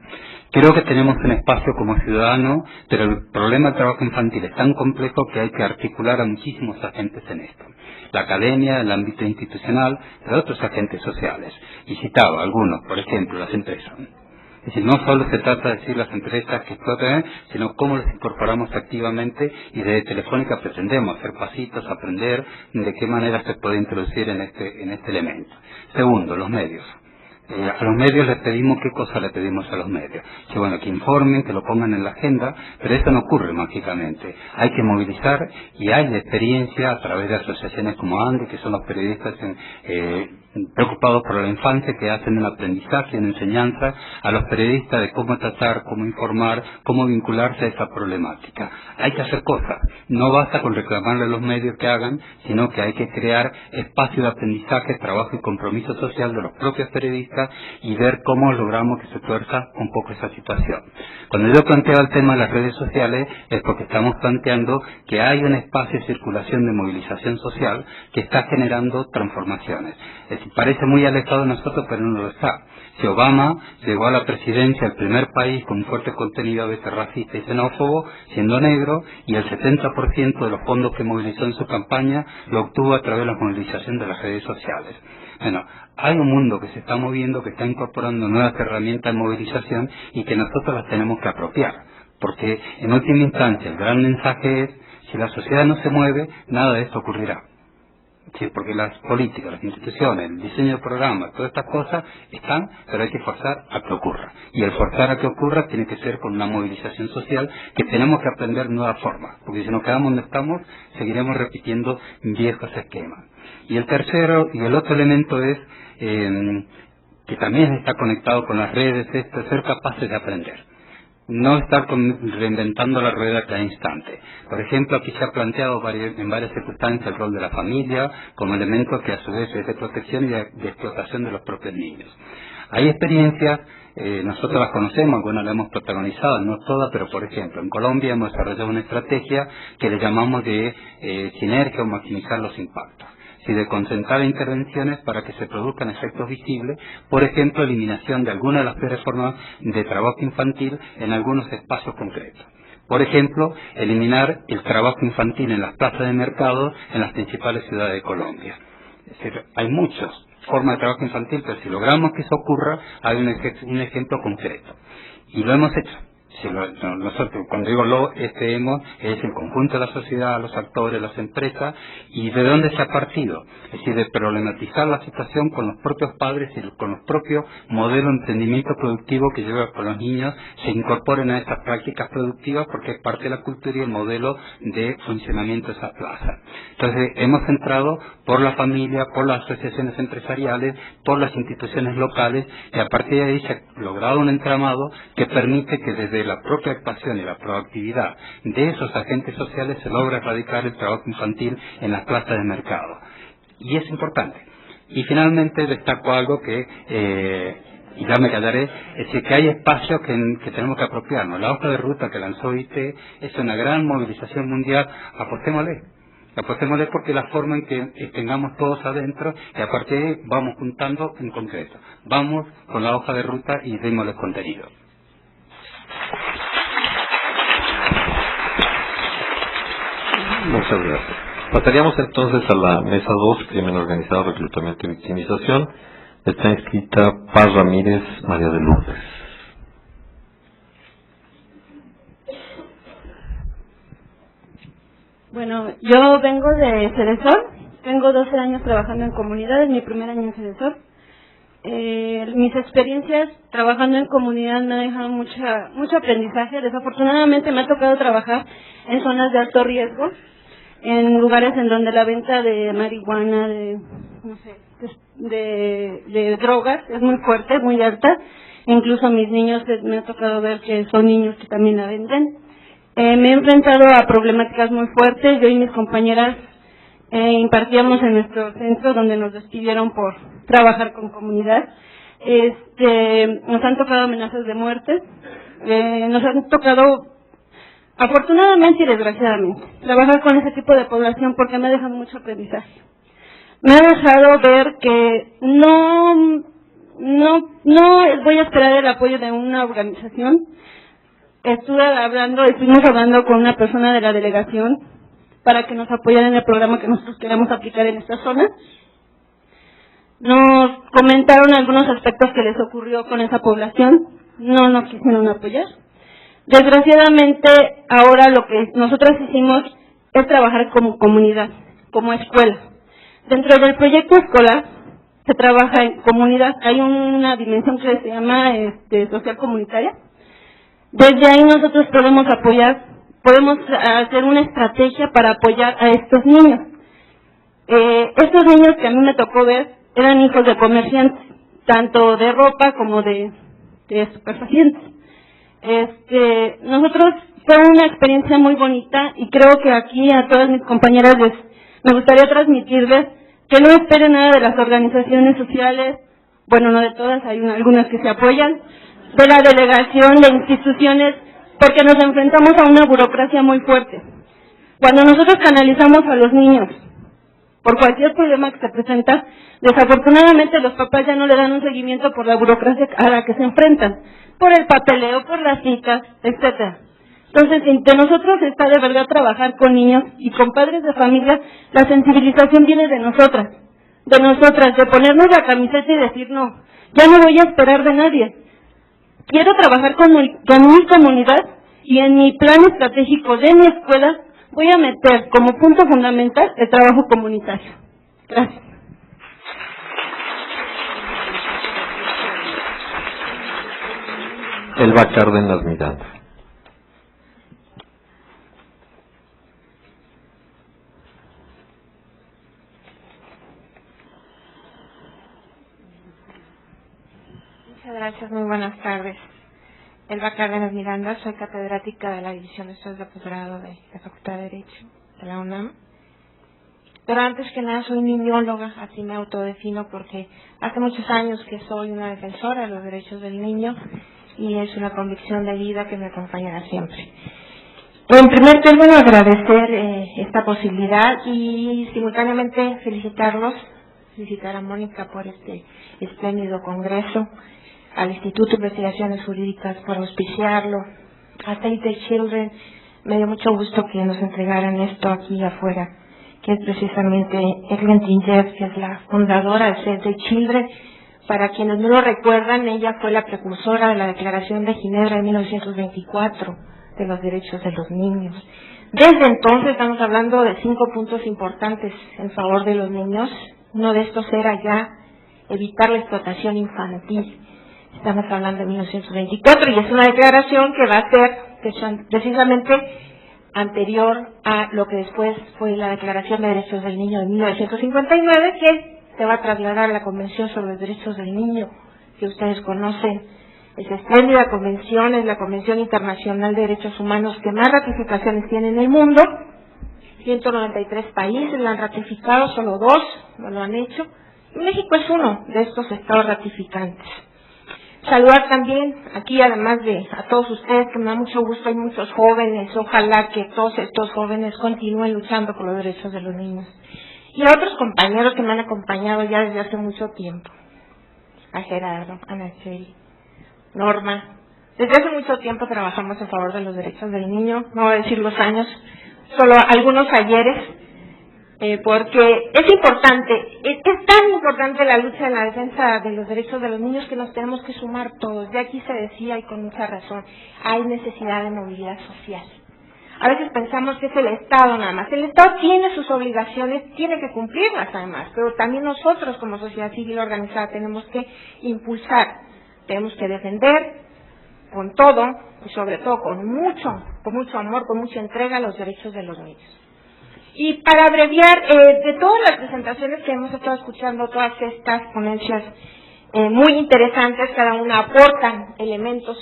creo que tenemos un espacio como ciudadano, pero el problema del trabajo infantil es tan complejo que hay que articular a muchísimos agentes en esto. La academia, el ámbito institucional, pero otros agentes sociales. Y citaba algunos, por ejemplo, las empresas. Es decir, no solo se trata de decir las empresas que explotan, sino cómo las incorporamos activamente, y desde Telefónica pretendemos hacer pasitos, aprender de qué manera se puede introducir en este elemento. Segundo, los medios. A los medios les pedimos, ¿qué cosa le pedimos a los medios? Que informen, que lo pongan en la agenda, pero eso no ocurre mágicamente. Hay que movilizar, y hay experiencia a través de asociaciones como ANDE, que son los periodistas preocupados por la infancia, que hacen un aprendizaje, una enseñanza a los periodistas de cómo tratar, cómo informar, cómo vincularse a esa problemática. Hay que hacer cosas. No basta con reclamarle a los medios que hagan, sino que hay que crear espacios de aprendizaje, trabajo y compromiso social de los propios periodistas, y ver cómo logramos que se tuerza un poco esa situación. Cuando yo planteaba el tema de las redes sociales, es porque estamos planteando que hay un espacio de circulación de movilización social que está generando transformaciones. Es decir, parece muy alejado de nosotros, pero no lo está. Si Obama llegó a la presidencia, el primer país con fuerte contenido a veces racista y xenófobo, siendo negro, y el 70% de los fondos que movilizó en su campaña lo obtuvo a través de la movilización de las redes sociales. Bueno, hay un mundo que se está moviendo, que está incorporando nuevas herramientas de movilización, y que nosotros las tenemos que apropiar, porque en última instancia el gran mensaje es: si la sociedad no se mueve, nada de esto ocurrirá. Sí, porque las políticas, las instituciones, el diseño de programas, todas estas cosas están, pero hay que forzar a que ocurra. Y el forzar a que ocurra tiene que ser con una movilización social, que tenemos que aprender nuevas formas, porque si nos quedamos donde estamos, seguiremos repitiendo viejos esquemas. Y el tercero, y el otro elemento es, que también está conectado con las redes, es ser capaces de aprender. No estar reinventando la rueda cada instante. Por ejemplo, aquí se ha planteado en varias circunstancias el rol de la familia como elemento que a su vez es de protección y de explotación de los propios niños. Hay experiencias, nosotros las conocemos, algunas las hemos protagonizado, no todas, pero por ejemplo, en Colombia hemos desarrollado una estrategia que le llamamos de sinergia o maximizar los impactos. Y de concentrar intervenciones para que se produzcan efectos visibles, por ejemplo, eliminación de algunas de las peores formas de trabajo infantil en algunos espacios concretos. Por ejemplo, eliminar el trabajo infantil en las plazas de mercado en las principales ciudades de Colombia. Es decir, hay muchas formas de trabajo infantil, pero si logramos que eso ocurra, hay un ejemplo concreto. Y lo hemos hecho. Nosotros, cuando digo hemos, es el conjunto de la sociedad, los actores, las empresas, y de dónde se ha partido. Es decir, de problematizar la situación con los propios padres y con los propios modelos de emprendimiento productivo que lleva a que los niños se incorporen a esas prácticas productivas, porque es parte de la cultura y el modelo de funcionamiento de esas plazas. Entonces, hemos entrado por la familia, por las asociaciones empresariales, por las instituciones locales, y a partir de ahí se ha logrado un entramado que permite que desde la propia actuación y la proactividad de esos agentes sociales se logra erradicar el trabajo infantil en las plazas de mercado. Y es importante. Y finalmente destaco algo que, y ya me callaré, es decir, que hay espacios que tenemos que apropiarnos. La hoja de ruta que lanzó IT es una gran movilización mundial. Apostémosle porque la forma en que tengamos todos adentro, y a partir de ahí vamos juntando en concreto. Vamos con la hoja de ruta y démosle contenido. Muchas gracias. Pasaríamos entonces a la mesa 2, crimen organizado, reclutamiento y victimización. Está inscrita Paz Ramírez María de Lourdes. Bueno, yo vengo de Cedesor, tengo 12 años trabajando en comunidades, mi primer año en Cedesor. Mis experiencias trabajando en comunidad me han dejado mucho aprendizaje. Desafortunadamente me ha tocado trabajar en zonas de alto riesgo, en lugares en donde la venta de marihuana, de drogas es muy fuerte, muy alta. Incluso mis niños, me ha tocado ver que son niños que también la venden. Me he enfrentado a problemáticas muy fuertes. Yo y mis compañeras impartíamos en nuestro centro, donde nos despidieron por trabajar con comunidad. Nos han tocado amenazas de muerte, nos han tocado, afortunadamente y desgraciadamente, trabajar con ese tipo de población, porque me ha dejado mucho aprendizaje. Me ha dejado ver que no voy a esperar el apoyo de una organización. Estuvimos hablando con una persona de la delegación para que nos apoyara en el programa que nosotros queremos aplicar en esta zona. Nos comentaron algunos aspectos que les ocurrió con esa población, no nos quisieron apoyar. Desgraciadamente, ahora lo que nosotros hicimos es trabajar como comunidad, como escuela. Dentro del proyecto escolar se trabaja en comunidad, hay una dimensión que se llama social comunitaria. Desde ahí nosotros podemos hacer una estrategia para apoyar a estos niños. Estos niños que a mí me tocó ver eran hijos de comerciantes, tanto de ropa como de estupefacientes. Nosotros fue una experiencia muy bonita, y creo que aquí a todas mis compañeras me gustaría transmitirles que no esperen nada de las organizaciones sociales, bueno, no de todas, hay algunas que se apoyan, de la delegación, de instituciones, porque nos enfrentamos a una burocracia muy fuerte. Cuando nosotros canalizamos a los niños por cualquier problema que se presenta, desafortunadamente los papás ya no le dan un seguimiento por la burocracia a la que se enfrentan, por el papeleo, por las citas, etcétera. Entonces, de nosotros está de verdad trabajar con niños y con padres de familia. La sensibilización viene de nosotras, de ponernos la camiseta y decir, no, ya no voy a esperar de nadie. Quiero trabajar con mi comunidad, y en mi plan estratégico de mi escuela voy a meter como punto fundamental el trabajo comunitario. Gracias. Elba Cárdenas Miranda. Muchas gracias, muy buenas tardes. Elba Cárdenas Miranda, soy catedrática de la División de Estudios de Posgrado de la Facultad de Derecho de la UNAM. Pero antes que nada soy niñóloga, así me autodefino, porque hace muchos años que soy una defensora de los derechos del niño, y es una convicción de vida que me acompañará siempre. En primer término, agradecer esta posibilidad y simultáneamente felicitar a Mónica por este espléndido congreso, al Instituto de Investigaciones Jurídicas por auspiciarlo, a Save the Children me dio mucho gusto que nos entregaran esto aquí afuera, que es precisamente Eglantine Tinjev, que es la fundadora de Save the Children. Para quienes no lo recuerdan, ella fue la precursora de la Declaración de Ginebra de 1924 de los derechos de los niños. Desde entonces estamos hablando de 5 puntos importantes en favor de los niños. Uno de estos era ya evitar la explotación infantil. Estamos hablando de 1924 y es una declaración que va a ser precisamente anterior a lo que después fue la Declaración de Derechos del Niño de 1959, que se va a trasladar a la Convención sobre los Derechos del Niño, que ustedes conocen. Esa espléndida convención es la Convención Internacional de Derechos Humanos que más ratificaciones tiene en el mundo. 193 países la han ratificado, solo 2 no lo han hecho. Y México es uno de estos estados ratificantes. Saludar también aquí, además de a todos ustedes, que me da mucho gusto, hay muchos jóvenes, ojalá que todos estos jóvenes continúen luchando por los derechos de los niños. Y a otros compañeros que me han acompañado ya desde hace mucho tiempo. A Gerardo, a Nacheli, Norma. Desde hace mucho tiempo trabajamos en favor de los derechos del niño, no voy a decir los años, solo algunos ayeres, porque es importante, es tan importante la lucha en la defensa de los derechos de los niños que nos tenemos que sumar todos. De aquí se decía, y con mucha razón, hay necesidad de movilidad social. A veces pensamos que es el Estado nada más. El Estado tiene sus obligaciones, tiene que cumplirlas además, pero también nosotros como sociedad civil organizada tenemos que impulsar, tenemos que defender con todo y sobre todo con mucho amor, con mucha entrega los derechos de los niños. Y para abreviar, de todas las presentaciones que hemos estado escuchando, todas estas ponencias muy interesantes, cada una aportan elementos.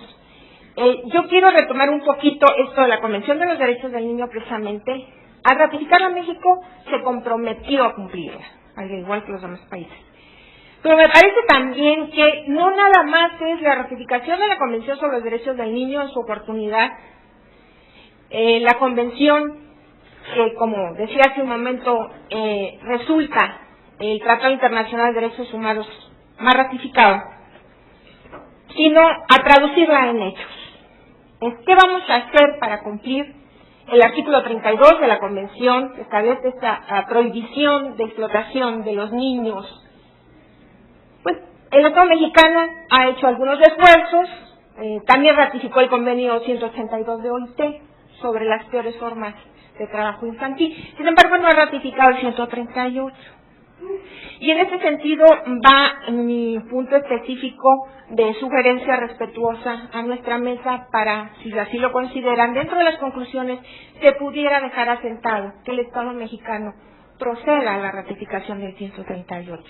Yo quiero retomar un poquito esto de la Convención de los Derechos del Niño precisamente. Al ratificarla México se comprometió a cumplirla, al igual que los demás países. Pero me parece también que no nada más es la ratificación de la Convención sobre los Derechos del Niño en su oportunidad. La Convención, que como decía hace un momento, resulta el Tratado Internacional de Derechos Humanos más ratificado, sino a traducirla en hechos. ¿Qué vamos a hacer para cumplir el artículo 32 de la Convención, que establece esta prohibición de explotación de los niños? Pues el Estado mexicano ha hecho algunos esfuerzos, también ratificó el convenio 182 de OIT sobre las peores formas de trabajo infantil, sin embargo no ha ratificado el 138. Y en ese sentido va mi punto específico de sugerencia respetuosa a nuestra mesa para, si así lo consideran, dentro de las conclusiones se pudiera dejar asentado que el Estado mexicano proceda a la ratificación del 138.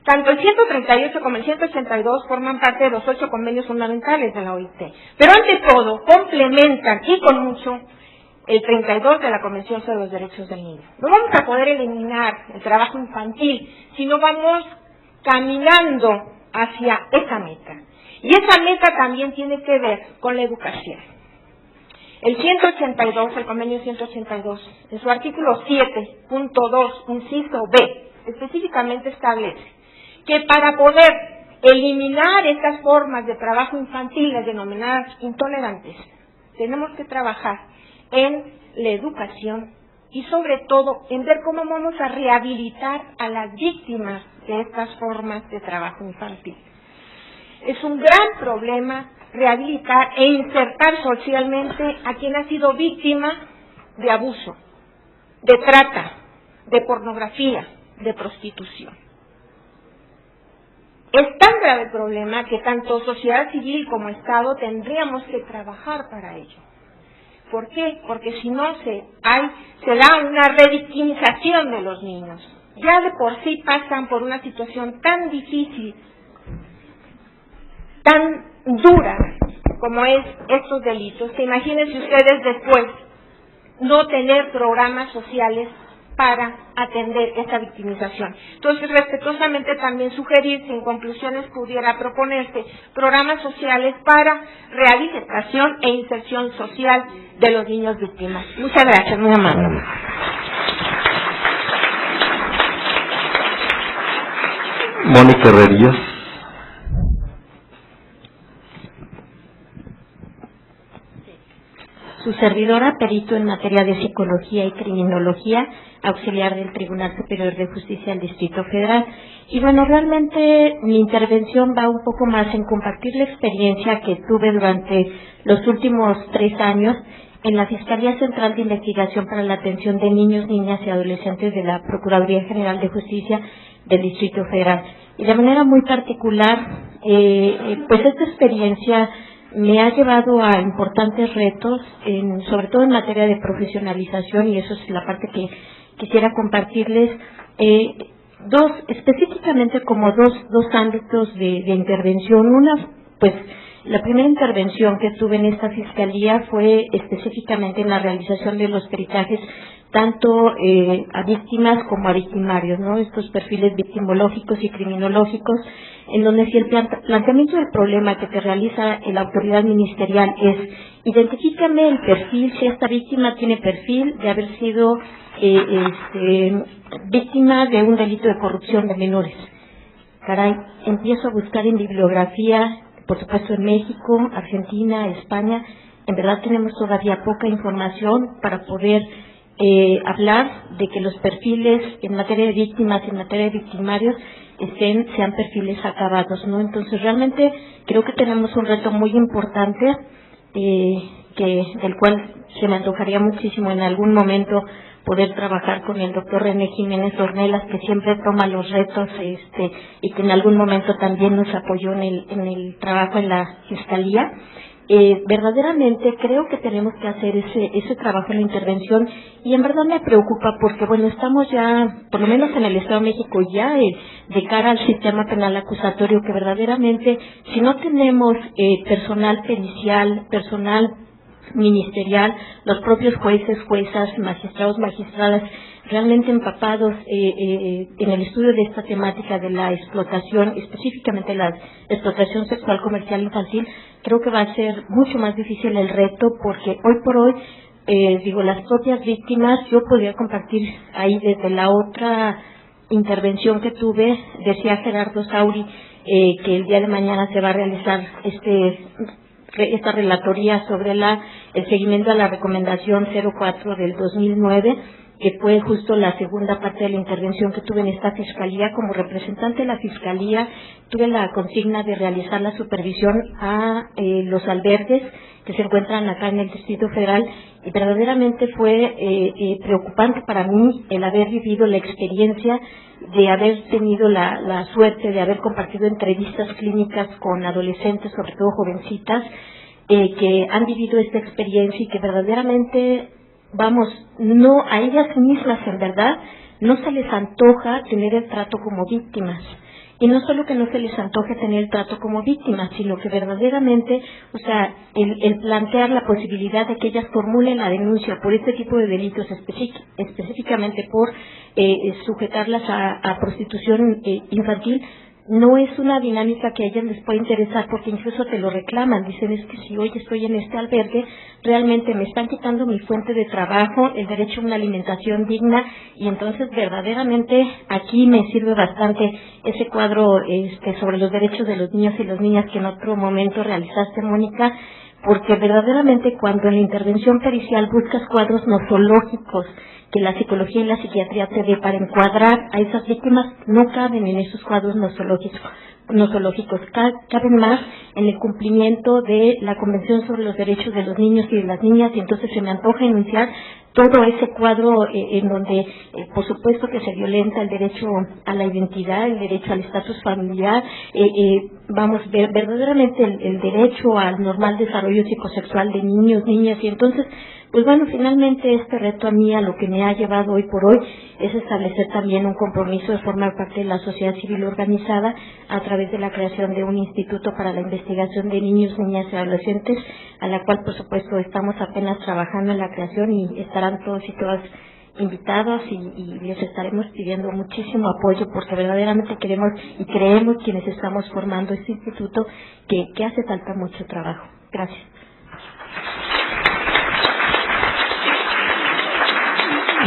Tanto el 138 como el 182 forman parte de los 8 convenios fundamentales de la OIT, pero ante todo complementan y con mucho el 32 de la Convención sobre los Derechos del Niño. No vamos a poder eliminar el trabajo infantil si no vamos caminando hacia esa meta. Y esa meta también tiene que ver con la educación. El 182, el convenio 182, en su artículo 7.2, inciso B, específicamente establece que para poder eliminar estas formas de trabajo infantil, las denominadas intolerantes, tenemos que trabajar en la educación y sobre todo en ver cómo vamos a rehabilitar a las víctimas de estas formas de trabajo infantil. Es un gran problema rehabilitar e insertar socialmente a quien ha sido víctima de abuso, de trata, de pornografía, de prostitución. Es tan grave el problema que tanto sociedad civil como Estado tendríamos que trabajar para ello. ¿Por qué? Porque si no se da una revictimización de los niños. Ya de por sí pasan por una situación tan difícil, tan dura como es estos delitos, que imagínense ustedes después no tener programas sociales para atender esta victimización. Entonces, respetuosamente también sugerir si en conclusiones pudiera proponerse programas sociales para rehabilitación e inserción social de los niños víctimas. Muchas gracias, muy amable. Mónica Herrerías. Su servidora, perito en materia de psicología y criminología, auxiliar del Tribunal Superior de Justicia del Distrito Federal. Y bueno, realmente mi intervención va un poco más en compartir la experiencia que tuve durante los últimos 3 años en la Fiscalía Central de Investigación para la Atención de Niños, Niñas y Adolescentes de la Procuraduría General de Justicia del Distrito Federal. Y de manera muy particular, pues esta experiencia me ha llevado a importantes retos, sobre todo en materia de profesionalización, y eso es la parte que quisiera compartirles. Específicamente como dos ámbitos de intervención. Una, pues, la primera intervención que tuve en esta fiscalía fue específicamente en la realización de los peritajes tanto a víctimas como a victimarios, ¿no? Estos perfiles victimológicos y criminológicos, en donde si el planteamiento del problema que te realiza la autoridad ministerial es identifícame el perfil, si esta víctima tiene perfil de haber sido víctima de un delito de corrupción de menores. Caray, empiezo a buscar en bibliografía, por supuesto en México, Argentina, España. En verdad tenemos todavía poca información para poder hablar de que los perfiles en materia de víctimas y en materia de victimarios sean perfiles acabados, ¿no? Entonces realmente creo que tenemos un reto muy importante del cual se me antojaría muchísimo en algún momento poder trabajar con el doctor René Jiménez Ornelas, que siempre toma los retos y que en algún momento también nos apoyó en el trabajo en la Fiscalía. Verdaderamente creo que tenemos que hacer ese trabajo en la intervención, y en verdad me preocupa porque, bueno, estamos ya, por lo menos en el Estado de México, ya de cara al sistema penal acusatorio, que verdaderamente, si no tenemos personal pericial, personal ministerial, los propios jueces, juezas, magistrados, magistradas, realmente empapados en el estudio de esta temática de la explotación, específicamente la explotación sexual comercial infantil, creo que va a ser mucho más difícil el reto, porque hoy por hoy, las propias víctimas, yo podría compartir ahí desde la otra intervención que tuve, decía Gerardo Sauri, que el día de mañana se va a realizar esta relatoría sobre el seguimiento a la recomendación 04 del 2009, que fue justo la segunda parte de la intervención que tuve en esta fiscalía. Como representante de la fiscalía, tuve la consigna de realizar la supervisión a los albergues que se encuentran acá en el Distrito Federal, y verdaderamente fue preocupante para mí el haber vivido la experiencia de haber tenido la suerte de haber compartido entrevistas clínicas con adolescentes, sobre todo jovencitas, que han vivido esta experiencia y que verdaderamente, no a ellas mismas en verdad no se les antoja tener el trato como víctimas. Y no solo que no se les antoje tener el trato como víctimas, sino que verdaderamente, el plantear la posibilidad de que ellas formulen la denuncia por este tipo de delitos, específicamente por sujetarlas a prostitución infantil, no es una dinámica que a ellas les puede interesar, porque incluso te lo reclaman. Dicen, es que si hoy estoy en este albergue, realmente me están quitando mi fuente de trabajo, el derecho a una alimentación digna, y entonces verdaderamente aquí me sirve bastante ese cuadro sobre los derechos de los niños y las niñas que en otro momento realizaste, Mónica, porque verdaderamente cuando en la intervención pericial buscas cuadros nosológicos que la psicología y la psiquiatría te dé para encuadrar a esas víctimas, no caben en esos cuadros nosológicos, caben más en el cumplimiento de la Convención sobre los Derechos de los Niños y de las Niñas, y entonces se me antoja enunciar todo ese cuadro en donde, por supuesto, que se violenta el derecho a la identidad, el derecho al estatus familiar, verdaderamente el derecho al normal desarrollo psicosexual de niños, niñas, y entonces, pues bueno, finalmente este reto a mí, a lo que me ha llevado hoy por hoy, es establecer también un compromiso de formar parte de la sociedad civil organizada a través de la creación de un instituto para la investigación de niños, niñas y adolescentes, a la cual, por supuesto, estamos apenas trabajando en la creación, y estarán todos y todas invitados, y les estaremos pidiendo muchísimo apoyo, porque verdaderamente queremos y creemos, quienes estamos formando este instituto, que hace falta mucho trabajo. Gracias.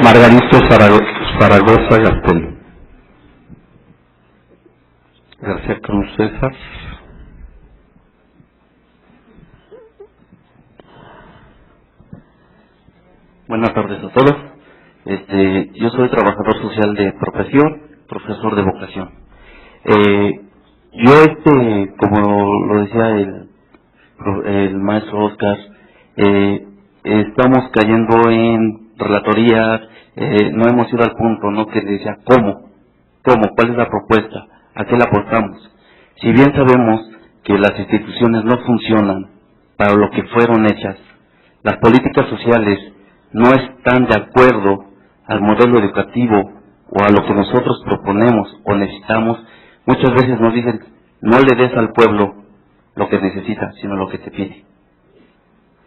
Margarito Zaragoza Gastel. García Cruz César. Buenas tardes a todos. Yo soy trabajador social de profesión, profesor de vocación. Yo, como lo decía el maestro Oscar, estamos cayendo en relatorías, no hemos ido al punto, ¿no? Que decía, ¿cómo? ¿Cuál es la propuesta? ¿A qué le apostamos? Si bien sabemos que las instituciones no funcionan para lo que fueron hechas, las políticas sociales no están de acuerdo al modelo educativo o a lo que nosotros proponemos o necesitamos, muchas veces nos dicen, no le des al pueblo lo que necesita, sino lo que te pide.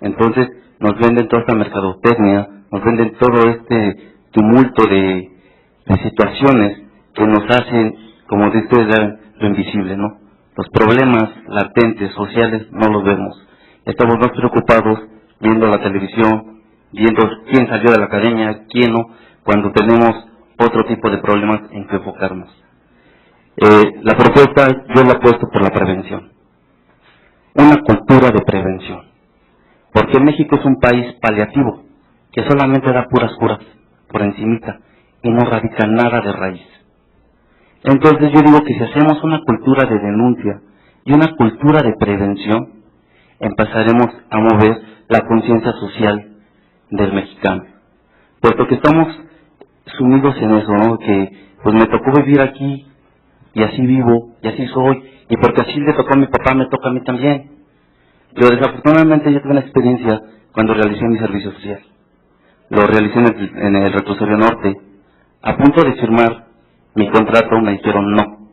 Entonces nos venden toda esta mercadotecnia, nos venden todo este tumulto de situaciones que nos hacen, como dice ustedes, lo invisible, ¿no? Los problemas latentes, sociales, no los vemos. Estamos más preocupados viendo la televisión, viendo quién salió de la academia, quién no, cuando tenemos otro tipo de problemas en que enfocarnos. La propuesta yo la he puesto por la prevención. Una cultura de prevención. Porque México es un país paliativo, que solamente da puras curas, por encimita, y no radica nada de raíz. Entonces yo digo que si hacemos una cultura de denuncia y una cultura de prevención, empezaremos a mover la conciencia social del mexicano. Puesto que estamos sumidos en eso, ¿no? Que pues me tocó vivir aquí, y así vivo, y así soy, y porque así le tocó a mi papá, me toca a mí también. Yo desafortunadamente yo tuve una experiencia cuando realicé mi servicio social. Lo realicé en el Reclusorio Norte. A punto de firmar mi contrato me dijeron no.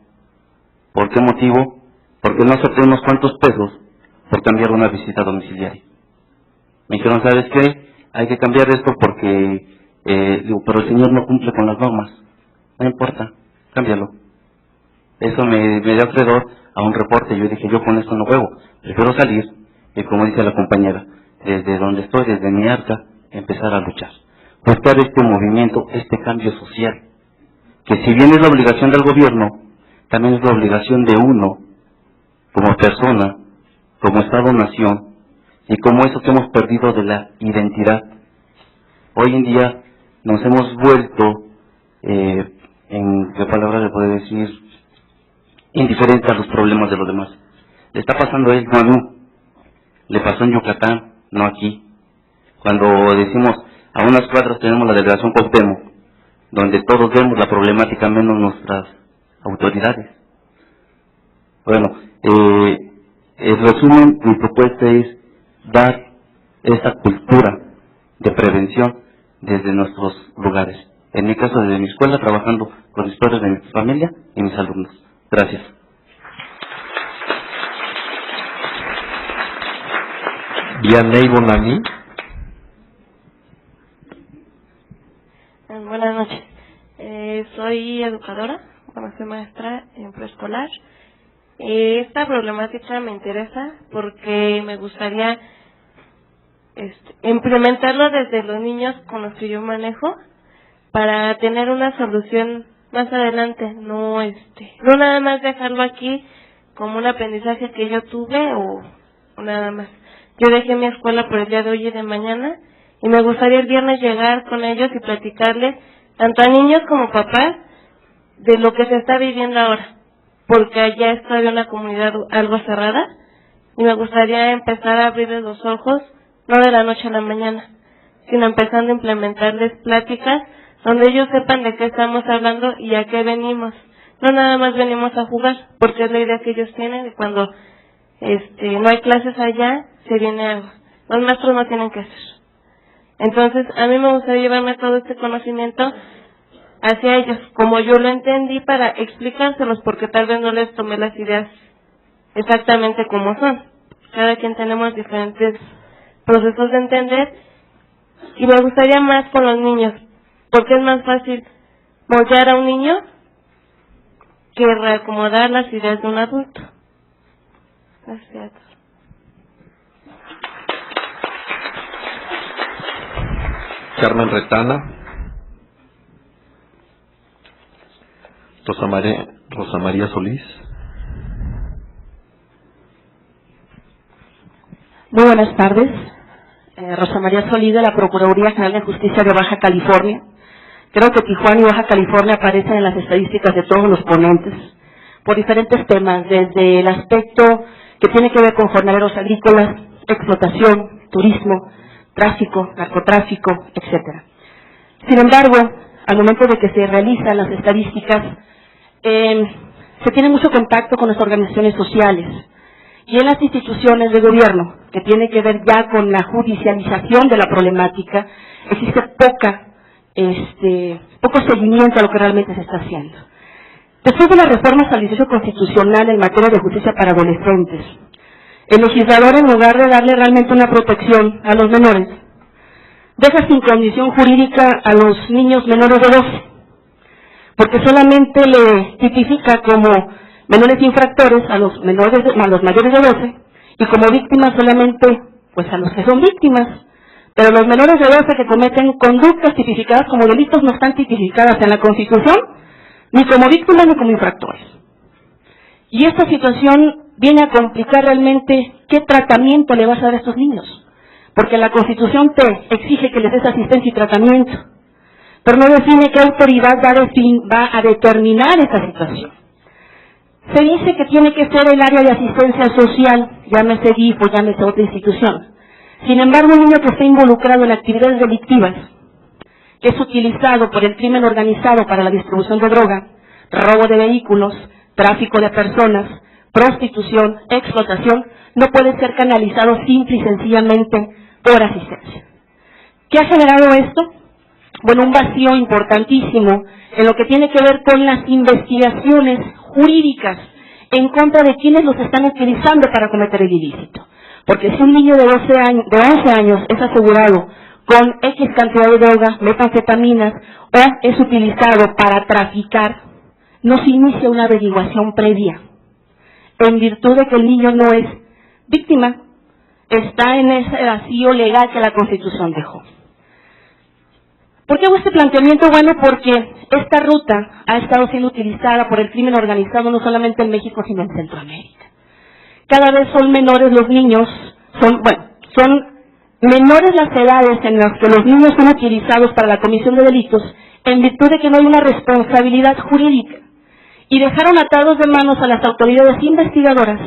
¿Por qué motivo? Porque no acepté unos cuantos pesos por cambiar una visita domiciliaria. Me dijeron, ¿sabes qué? Hay que cambiar esto porque, digo, pero el señor no cumple con las normas. No importa, cámbialo. Eso me dio acreedor a un reporte. Yo dije, yo con esto no juego, prefiero salir, y como dice la compañera, desde donde estoy, desde mi arca, empezar a luchar. Buscar este movimiento, este cambio social, que si bien es la obligación del gobierno, también es la obligación de uno, como persona, como Estado-nación, y como eso que hemos perdido de la identidad. Hoy en día nos hemos vuelto, en qué palabra le puedo decir, indiferentes a los problemas de los demás. Le está pasando a él, no a mí. Le pasó en Yucatán, no aquí. Cuando decimos, a unas cuadras tenemos la delegación Cuauhtémoc, donde todos vemos la problemática menos nuestras autoridades. Bueno, en resumen, mi propuesta es dar esa cultura de prevención desde nuestros lugares. En mi caso, desde mi escuela, trabajando con los padres de mi familia y mis alumnos. Gracias. Vianey Bonani. Buenas noches. Soy educadora, soy maestra en preescolar. Esta problemática me interesa porque me gustaría implementarlo desde los niños con los que yo manejo para tener una solución más adelante, no nada más dejarlo aquí como un aprendizaje que yo tuve o nada más. Yo dejé mi escuela por el día de hoy y de mañana y me gustaría el viernes llegar con ellos y platicarles tanto a niños como papás de lo que se está viviendo ahora, porque allá es todavía una comunidad algo cerrada y me gustaría empezar a abrirles los ojos, no de la noche a la mañana, sino empezando a implementarles pláticas donde ellos sepan de qué estamos hablando y a qué venimos. No nada más venimos a jugar, porque es la idea que ellos tienen, y cuando no hay clases allá, se viene algo. Los maestros no tienen que hacer. Entonces, a mí me gustaría llevarme todo este conocimiento hacia ellos, como yo lo entendí, para explicárselos, porque tal vez no les tomé las ideas exactamente como son. Cada quien tenemos diferentes procesos de entender, y me gustaría más con los niños, porque es más fácil moldear a un niño que reacomodar las ideas de un adulto. Gracias. Carmen Retana. Rosa María Solís. Muy buenas tardes. Rosa María Solís, de la Procuraduría General de Justicia de Baja California. Creo que Tijuana y Baja California aparecen en las estadísticas de todos los ponentes, por diferentes temas, desde el aspecto que tiene que ver con jornaleros agrícolas, explotación, turismo, tráfico, narcotráfico, etcétera. Sin embargo, al momento de que se realizan las estadísticas, se tiene mucho contacto con las organizaciones sociales y en las instituciones de gobierno, que tiene que ver ya con la judicialización de la problemática, existe poco seguimiento a lo que realmente se está haciendo. Después de las reformas al diseño constitucional en materia de justicia para adolescentes, el legislador, en lugar de darle realmente una protección a los menores, deja sin condición jurídica a los niños menores de 12, porque solamente le tipifica como menores infractores a los mayores de 12 y como víctimas solamente pues a los que son víctimas. Pero los menores de 12 que cometen conductas tipificadas como delitos no están tipificadas en la Constitución, ni como víctimas ni como infractores. Y esta situación viene a complicar realmente qué tratamiento le vas a dar a estos niños, porque la Constitución te exige que les des asistencia y tratamiento, pero no define qué autoridad va a determinar esta situación. Se dice que tiene que ser el área de asistencia social, llámese DIF o llámese otra institución. Sin embargo, un niño que está involucrado en actividades delictivas, que es utilizado por el crimen organizado para la distribución de droga, robo de vehículos, tráfico de personas, prostitución, explotación, no puede ser canalizado simple y sencillamente por asistencia. ¿Qué ha generado esto? Bueno, un vacío importantísimo en lo que tiene que ver con las investigaciones jurídicas en contra de quienes los están utilizando para cometer el ilícito. Porque si un niño de 11 años es asegurado con X cantidad de droga, metanfetaminas, o es utilizado para traficar, no se inicia una averiguación previa, en virtud de que el niño no es víctima, está en ese vacío legal que la Constitución dejó. ¿Por qué hago este planteamiento? Bueno, porque esta ruta ha estado siendo utilizada por el crimen organizado no solamente en México, sino en Centroamérica. Cada vez son menores los niños, son menores las edades en las que los niños son utilizados para la comisión de delitos, en virtud de que no hay una responsabilidad jurídica. Y dejaron atados de manos a las autoridades investigadoras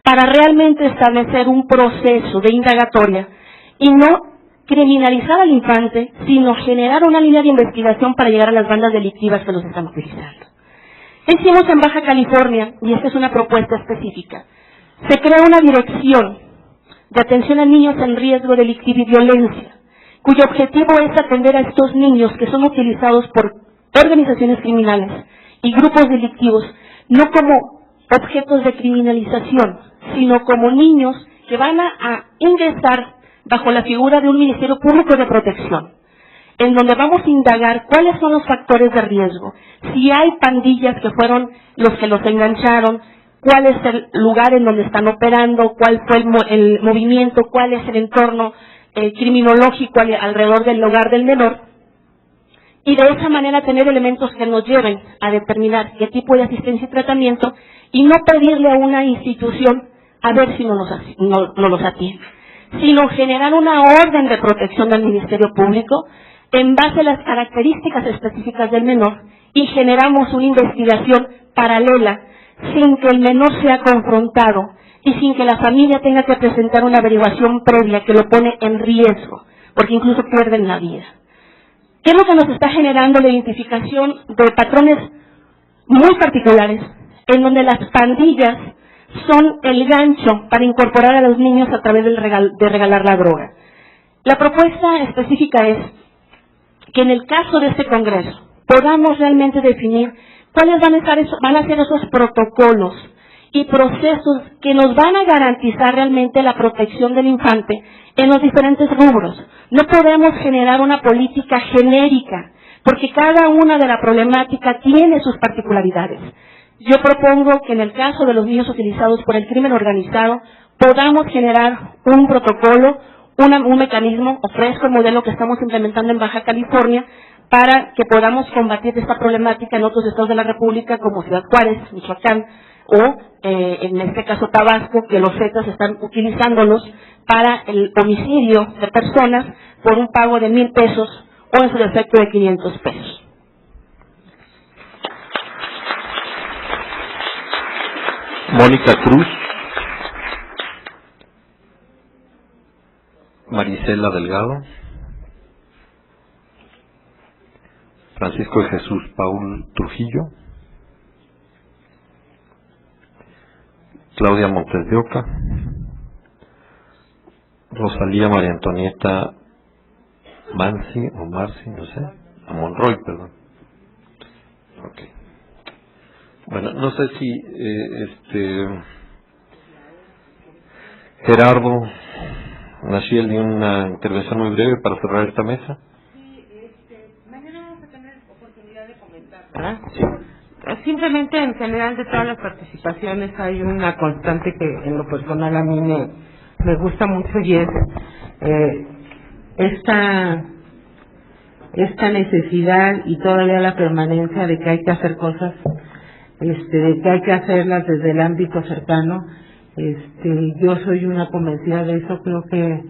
para realmente establecer un proceso de indagatoria y no criminalizar al infante, sino generar una línea de investigación para llegar a las bandas delictivas que los están utilizando. ¿Qué hicimos en Baja California? Y esta es una propuesta específica. Se crea una dirección de atención a niños en riesgo delictivo y violencia, cuyo objetivo es atender a estos niños que son utilizados por organizaciones criminales y grupos delictivos, no como objetos de criminalización, sino como niños que van a ingresar bajo la figura de un Ministerio Público de Protección, en donde vamos a indagar cuáles son los factores de riesgo, si hay pandillas que fueron los que los engancharon, cuál es el lugar en donde están operando, cuál fue el movimiento, cuál es el entorno criminológico alrededor del hogar del menor, y de esa manera tener elementos que nos lleven a determinar qué tipo de asistencia y tratamiento y no pedirle a una institución a ver si no los atiende, sino generar una orden de protección del Ministerio Público en base a las características específicas del menor y generamos una investigación paralela sin que el menor sea confrontado y sin que la familia tenga que presentar una averiguación previa que lo pone en riesgo, porque incluso pierden la vida. ¿Qué es lo que nos está generando la identificación de patrones muy particulares, en donde las pandillas son el gancho para incorporar a los niños a través de regalar la droga? La propuesta específica es que en el caso de este Congreso podamos realmente definir cuáles van a ser esos protocolos y procesos que nos van a garantizar realmente la protección del infante en los diferentes rubros. No podemos generar una política genérica, porque cada una de la problemática tiene sus particularidades. Yo propongo que en el caso de los niños utilizados por el crimen organizado podamos generar un protocolo, un mecanismo, ofrezco el modelo que estamos implementando en Baja California, para que podamos combatir esta problemática en otros estados de la República como Ciudad Juárez, Michoacán, o en este caso Tabasco, que los Zetas están utilizándolos para el homicidio de personas por un pago de 1,000 pesos o en su defecto de 500 pesos. Mónica Cruz. Marisela Delgado. Francisco de Jesús Paul Trujillo. Claudia Montes de Oca. Rosalía María Antonieta Marci, no sé, a Monroy, perdón. Okay. Bueno, no sé si Gerardo Nashiel dio una intervención muy breve para cerrar esta mesa. Mañana vamos a tener oportunidad de comentar, ¿verdad? Sí. Simplemente en general de todas las participaciones hay una constante que en lo personal a mí me gusta mucho y es esta necesidad y todavía la permanencia de que hay que hacer cosas, de que hay que hacerlas desde el ámbito cercano. Yo soy una convencida de eso, creo que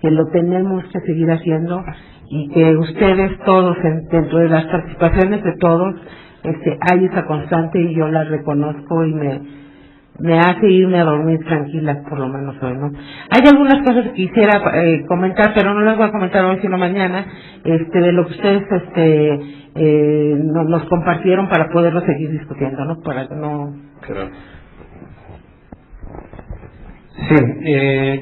lo tenemos que seguir haciendo y que ustedes todos, dentro de las participaciones de todos, hay esa constante y yo la reconozco y me hace irme a dormir tranquila, por lo menos hoy, ¿no? Hay algunas cosas que quisiera comentar, pero no las voy a comentar hoy sino mañana, de lo que ustedes nos compartieron para poderlo seguir discutiendo, ¿no? Para que no... Sí,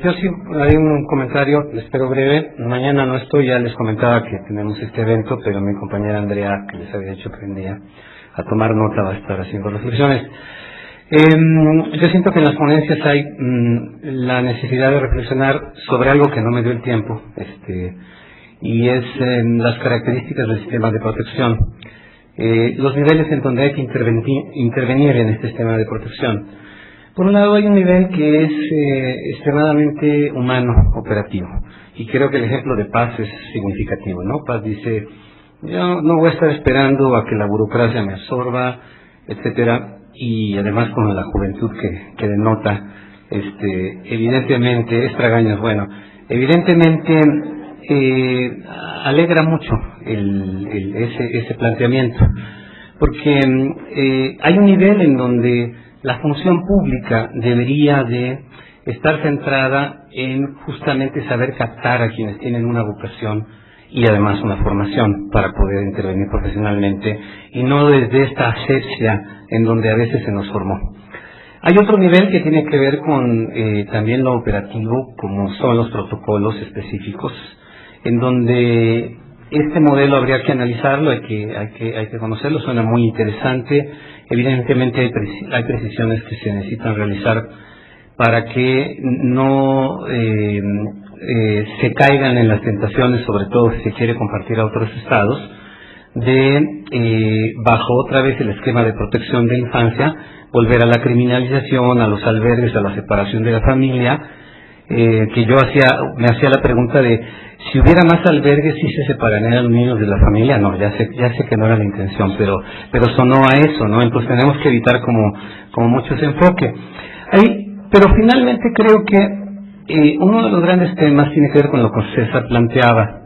yo sí haré un comentario, espero breve. Mañana no estoy, ya les comentaba que tenemos este evento, pero mi compañera Andrea, que les había dicho que vendría a tomar nota, va a estar haciendo reflexiones. Yo siento que en las ponencias hay la necesidad de reflexionar sobre algo que no me dio el tiempo, y es las características del sistema de protección, los niveles en donde hay que intervenir en este sistema de protección. Por un lado hay un nivel que es extremadamente humano, operativo, y creo que el ejemplo de Paz es significativo, ¿no? Paz dice, yo no voy a estar esperando a que la burocracia me absorba, etcétera, y además con la juventud que denota, evidentemente, es tragaños, bueno, evidentemente alegra mucho ese planteamiento, porque hay un nivel en donde la función pública debería de estar centrada en justamente saber captar a quienes tienen una vocación y además una formación para poder intervenir profesionalmente y no desde esta asepsia en donde a veces se nos formó. Hay otro nivel que tiene que ver con también lo operativo, como son los protocolos específicos, en donde este modelo habría que analizarlo, hay que conocerlo, suena muy interesante. Evidentemente hay precisiones que se necesitan realizar para que no se caigan en las tentaciones, sobre todo si se quiere compartir a otros estados, de bajo otra vez el esquema de protección de infancia, volver a la criminalización, a los albergues, a la separación de la familia, que yo me hacía la pregunta de si hubiera más albergues, ¿sí se separarían a los niños de la familia? No, ya sé que no era la intención, pero sonó a eso, ¿no? Entonces tenemos que evitar como mucho ese enfoque. Pero finalmente creo que uno de los grandes temas tiene que ver con lo que César planteaba.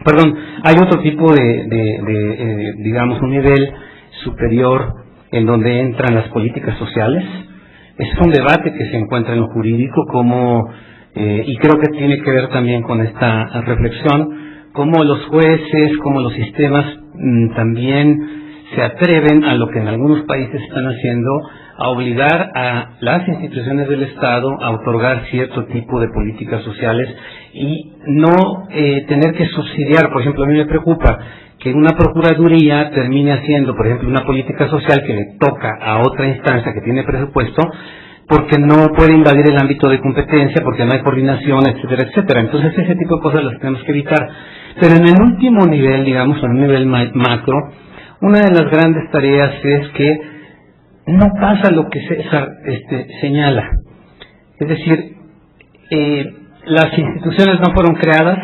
Perdón, hay otro tipo digamos, un nivel superior en donde entran las políticas sociales. Es un debate que se encuentra en lo jurídico y creo que tiene que ver también con esta reflexión, cómo los jueces, cómo los sistemas también se atreven a lo que en algunos países están haciendo, a obligar a las instituciones del Estado a otorgar cierto tipo de políticas sociales y no tener que subsidiar. Por ejemplo, a mí me preocupa que una procuraduría termine haciendo, por ejemplo, una política social que le toca a otra instancia que tiene presupuesto, porque no puede invadir el ámbito de competencia, porque no hay coordinación, etcétera, etcétera. Entonces ese tipo de cosas las tenemos que evitar. Pero en el último nivel, digamos, en un nivel macro, una de las grandes tareas es que no pasa lo que César señala. Es decir, las instituciones no fueron creadas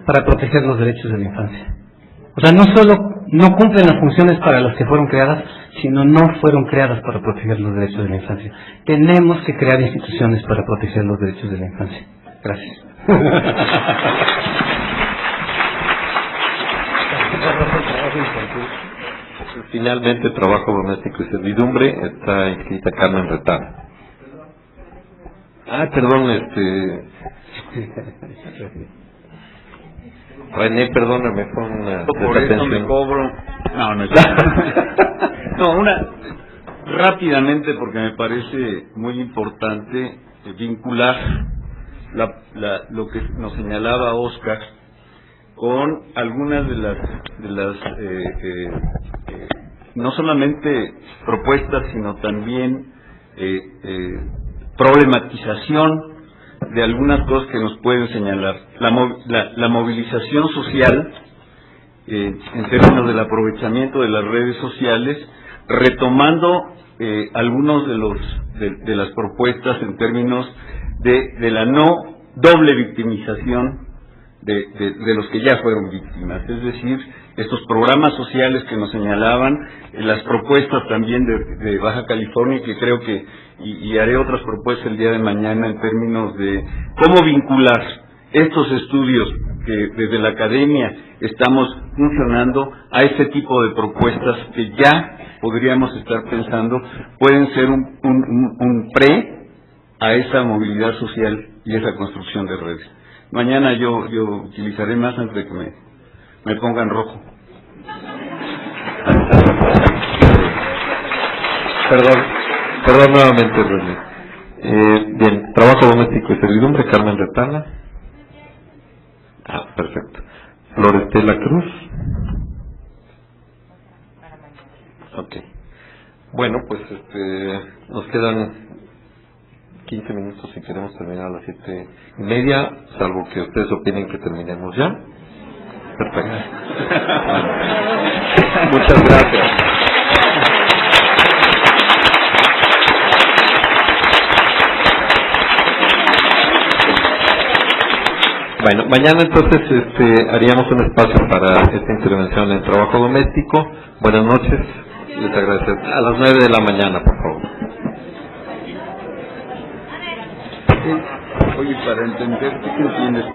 para proteger los derechos de la infancia. O sea, no no cumplen las funciones para las que fueron creadas, sino no fueron creadas para proteger los derechos de la infancia. Tenemos que crear instituciones para proteger los derechos de la infancia. Gracias. Finalmente, trabajo doméstico y servidumbre, está inscrita Carmen Retana. Perdón, René, perdóname, fue una por eso me cobro. No es no, rápidamente, porque me parece muy importante vincular lo que nos señalaba Oscar con algunas de las no solamente propuestas, sino también problematización de algunas cosas que nos pueden señalar. La movilización social, en términos del aprovechamiento de las redes sociales, retomando algunos de las propuestas en términos de la no doble victimización de los que ya fueron víctimas, es decir, estos programas sociales que nos señalaban, las propuestas también de Baja California, que creo que, y haré otras propuestas el día de mañana en términos de cómo vincular estos estudios que desde la academia estamos funcionando a este tipo de propuestas que ya podríamos estar pensando pueden ser un pre a esa movilidad social y esa construcción de redes. Mañana yo utilizaré más antes de que me pongan rojo. Perdón nuevamente, René. Bien, trabajo doméstico y servidumbre, Carmen Retana. Perfecto. Florestela Cruz. Ok. Bueno, pues nos quedan 15 minutos si queremos terminar a las 7:30, salvo que ustedes opinen que terminemos ya. Perfecto. Muchas gracias. Bueno, mañana entonces haríamos un espacio para esta intervención en trabajo doméstico. Buenas noches. Les agradezco. A las 9 de la mañana, por favor. Oye, para entender, ¿qué tienes?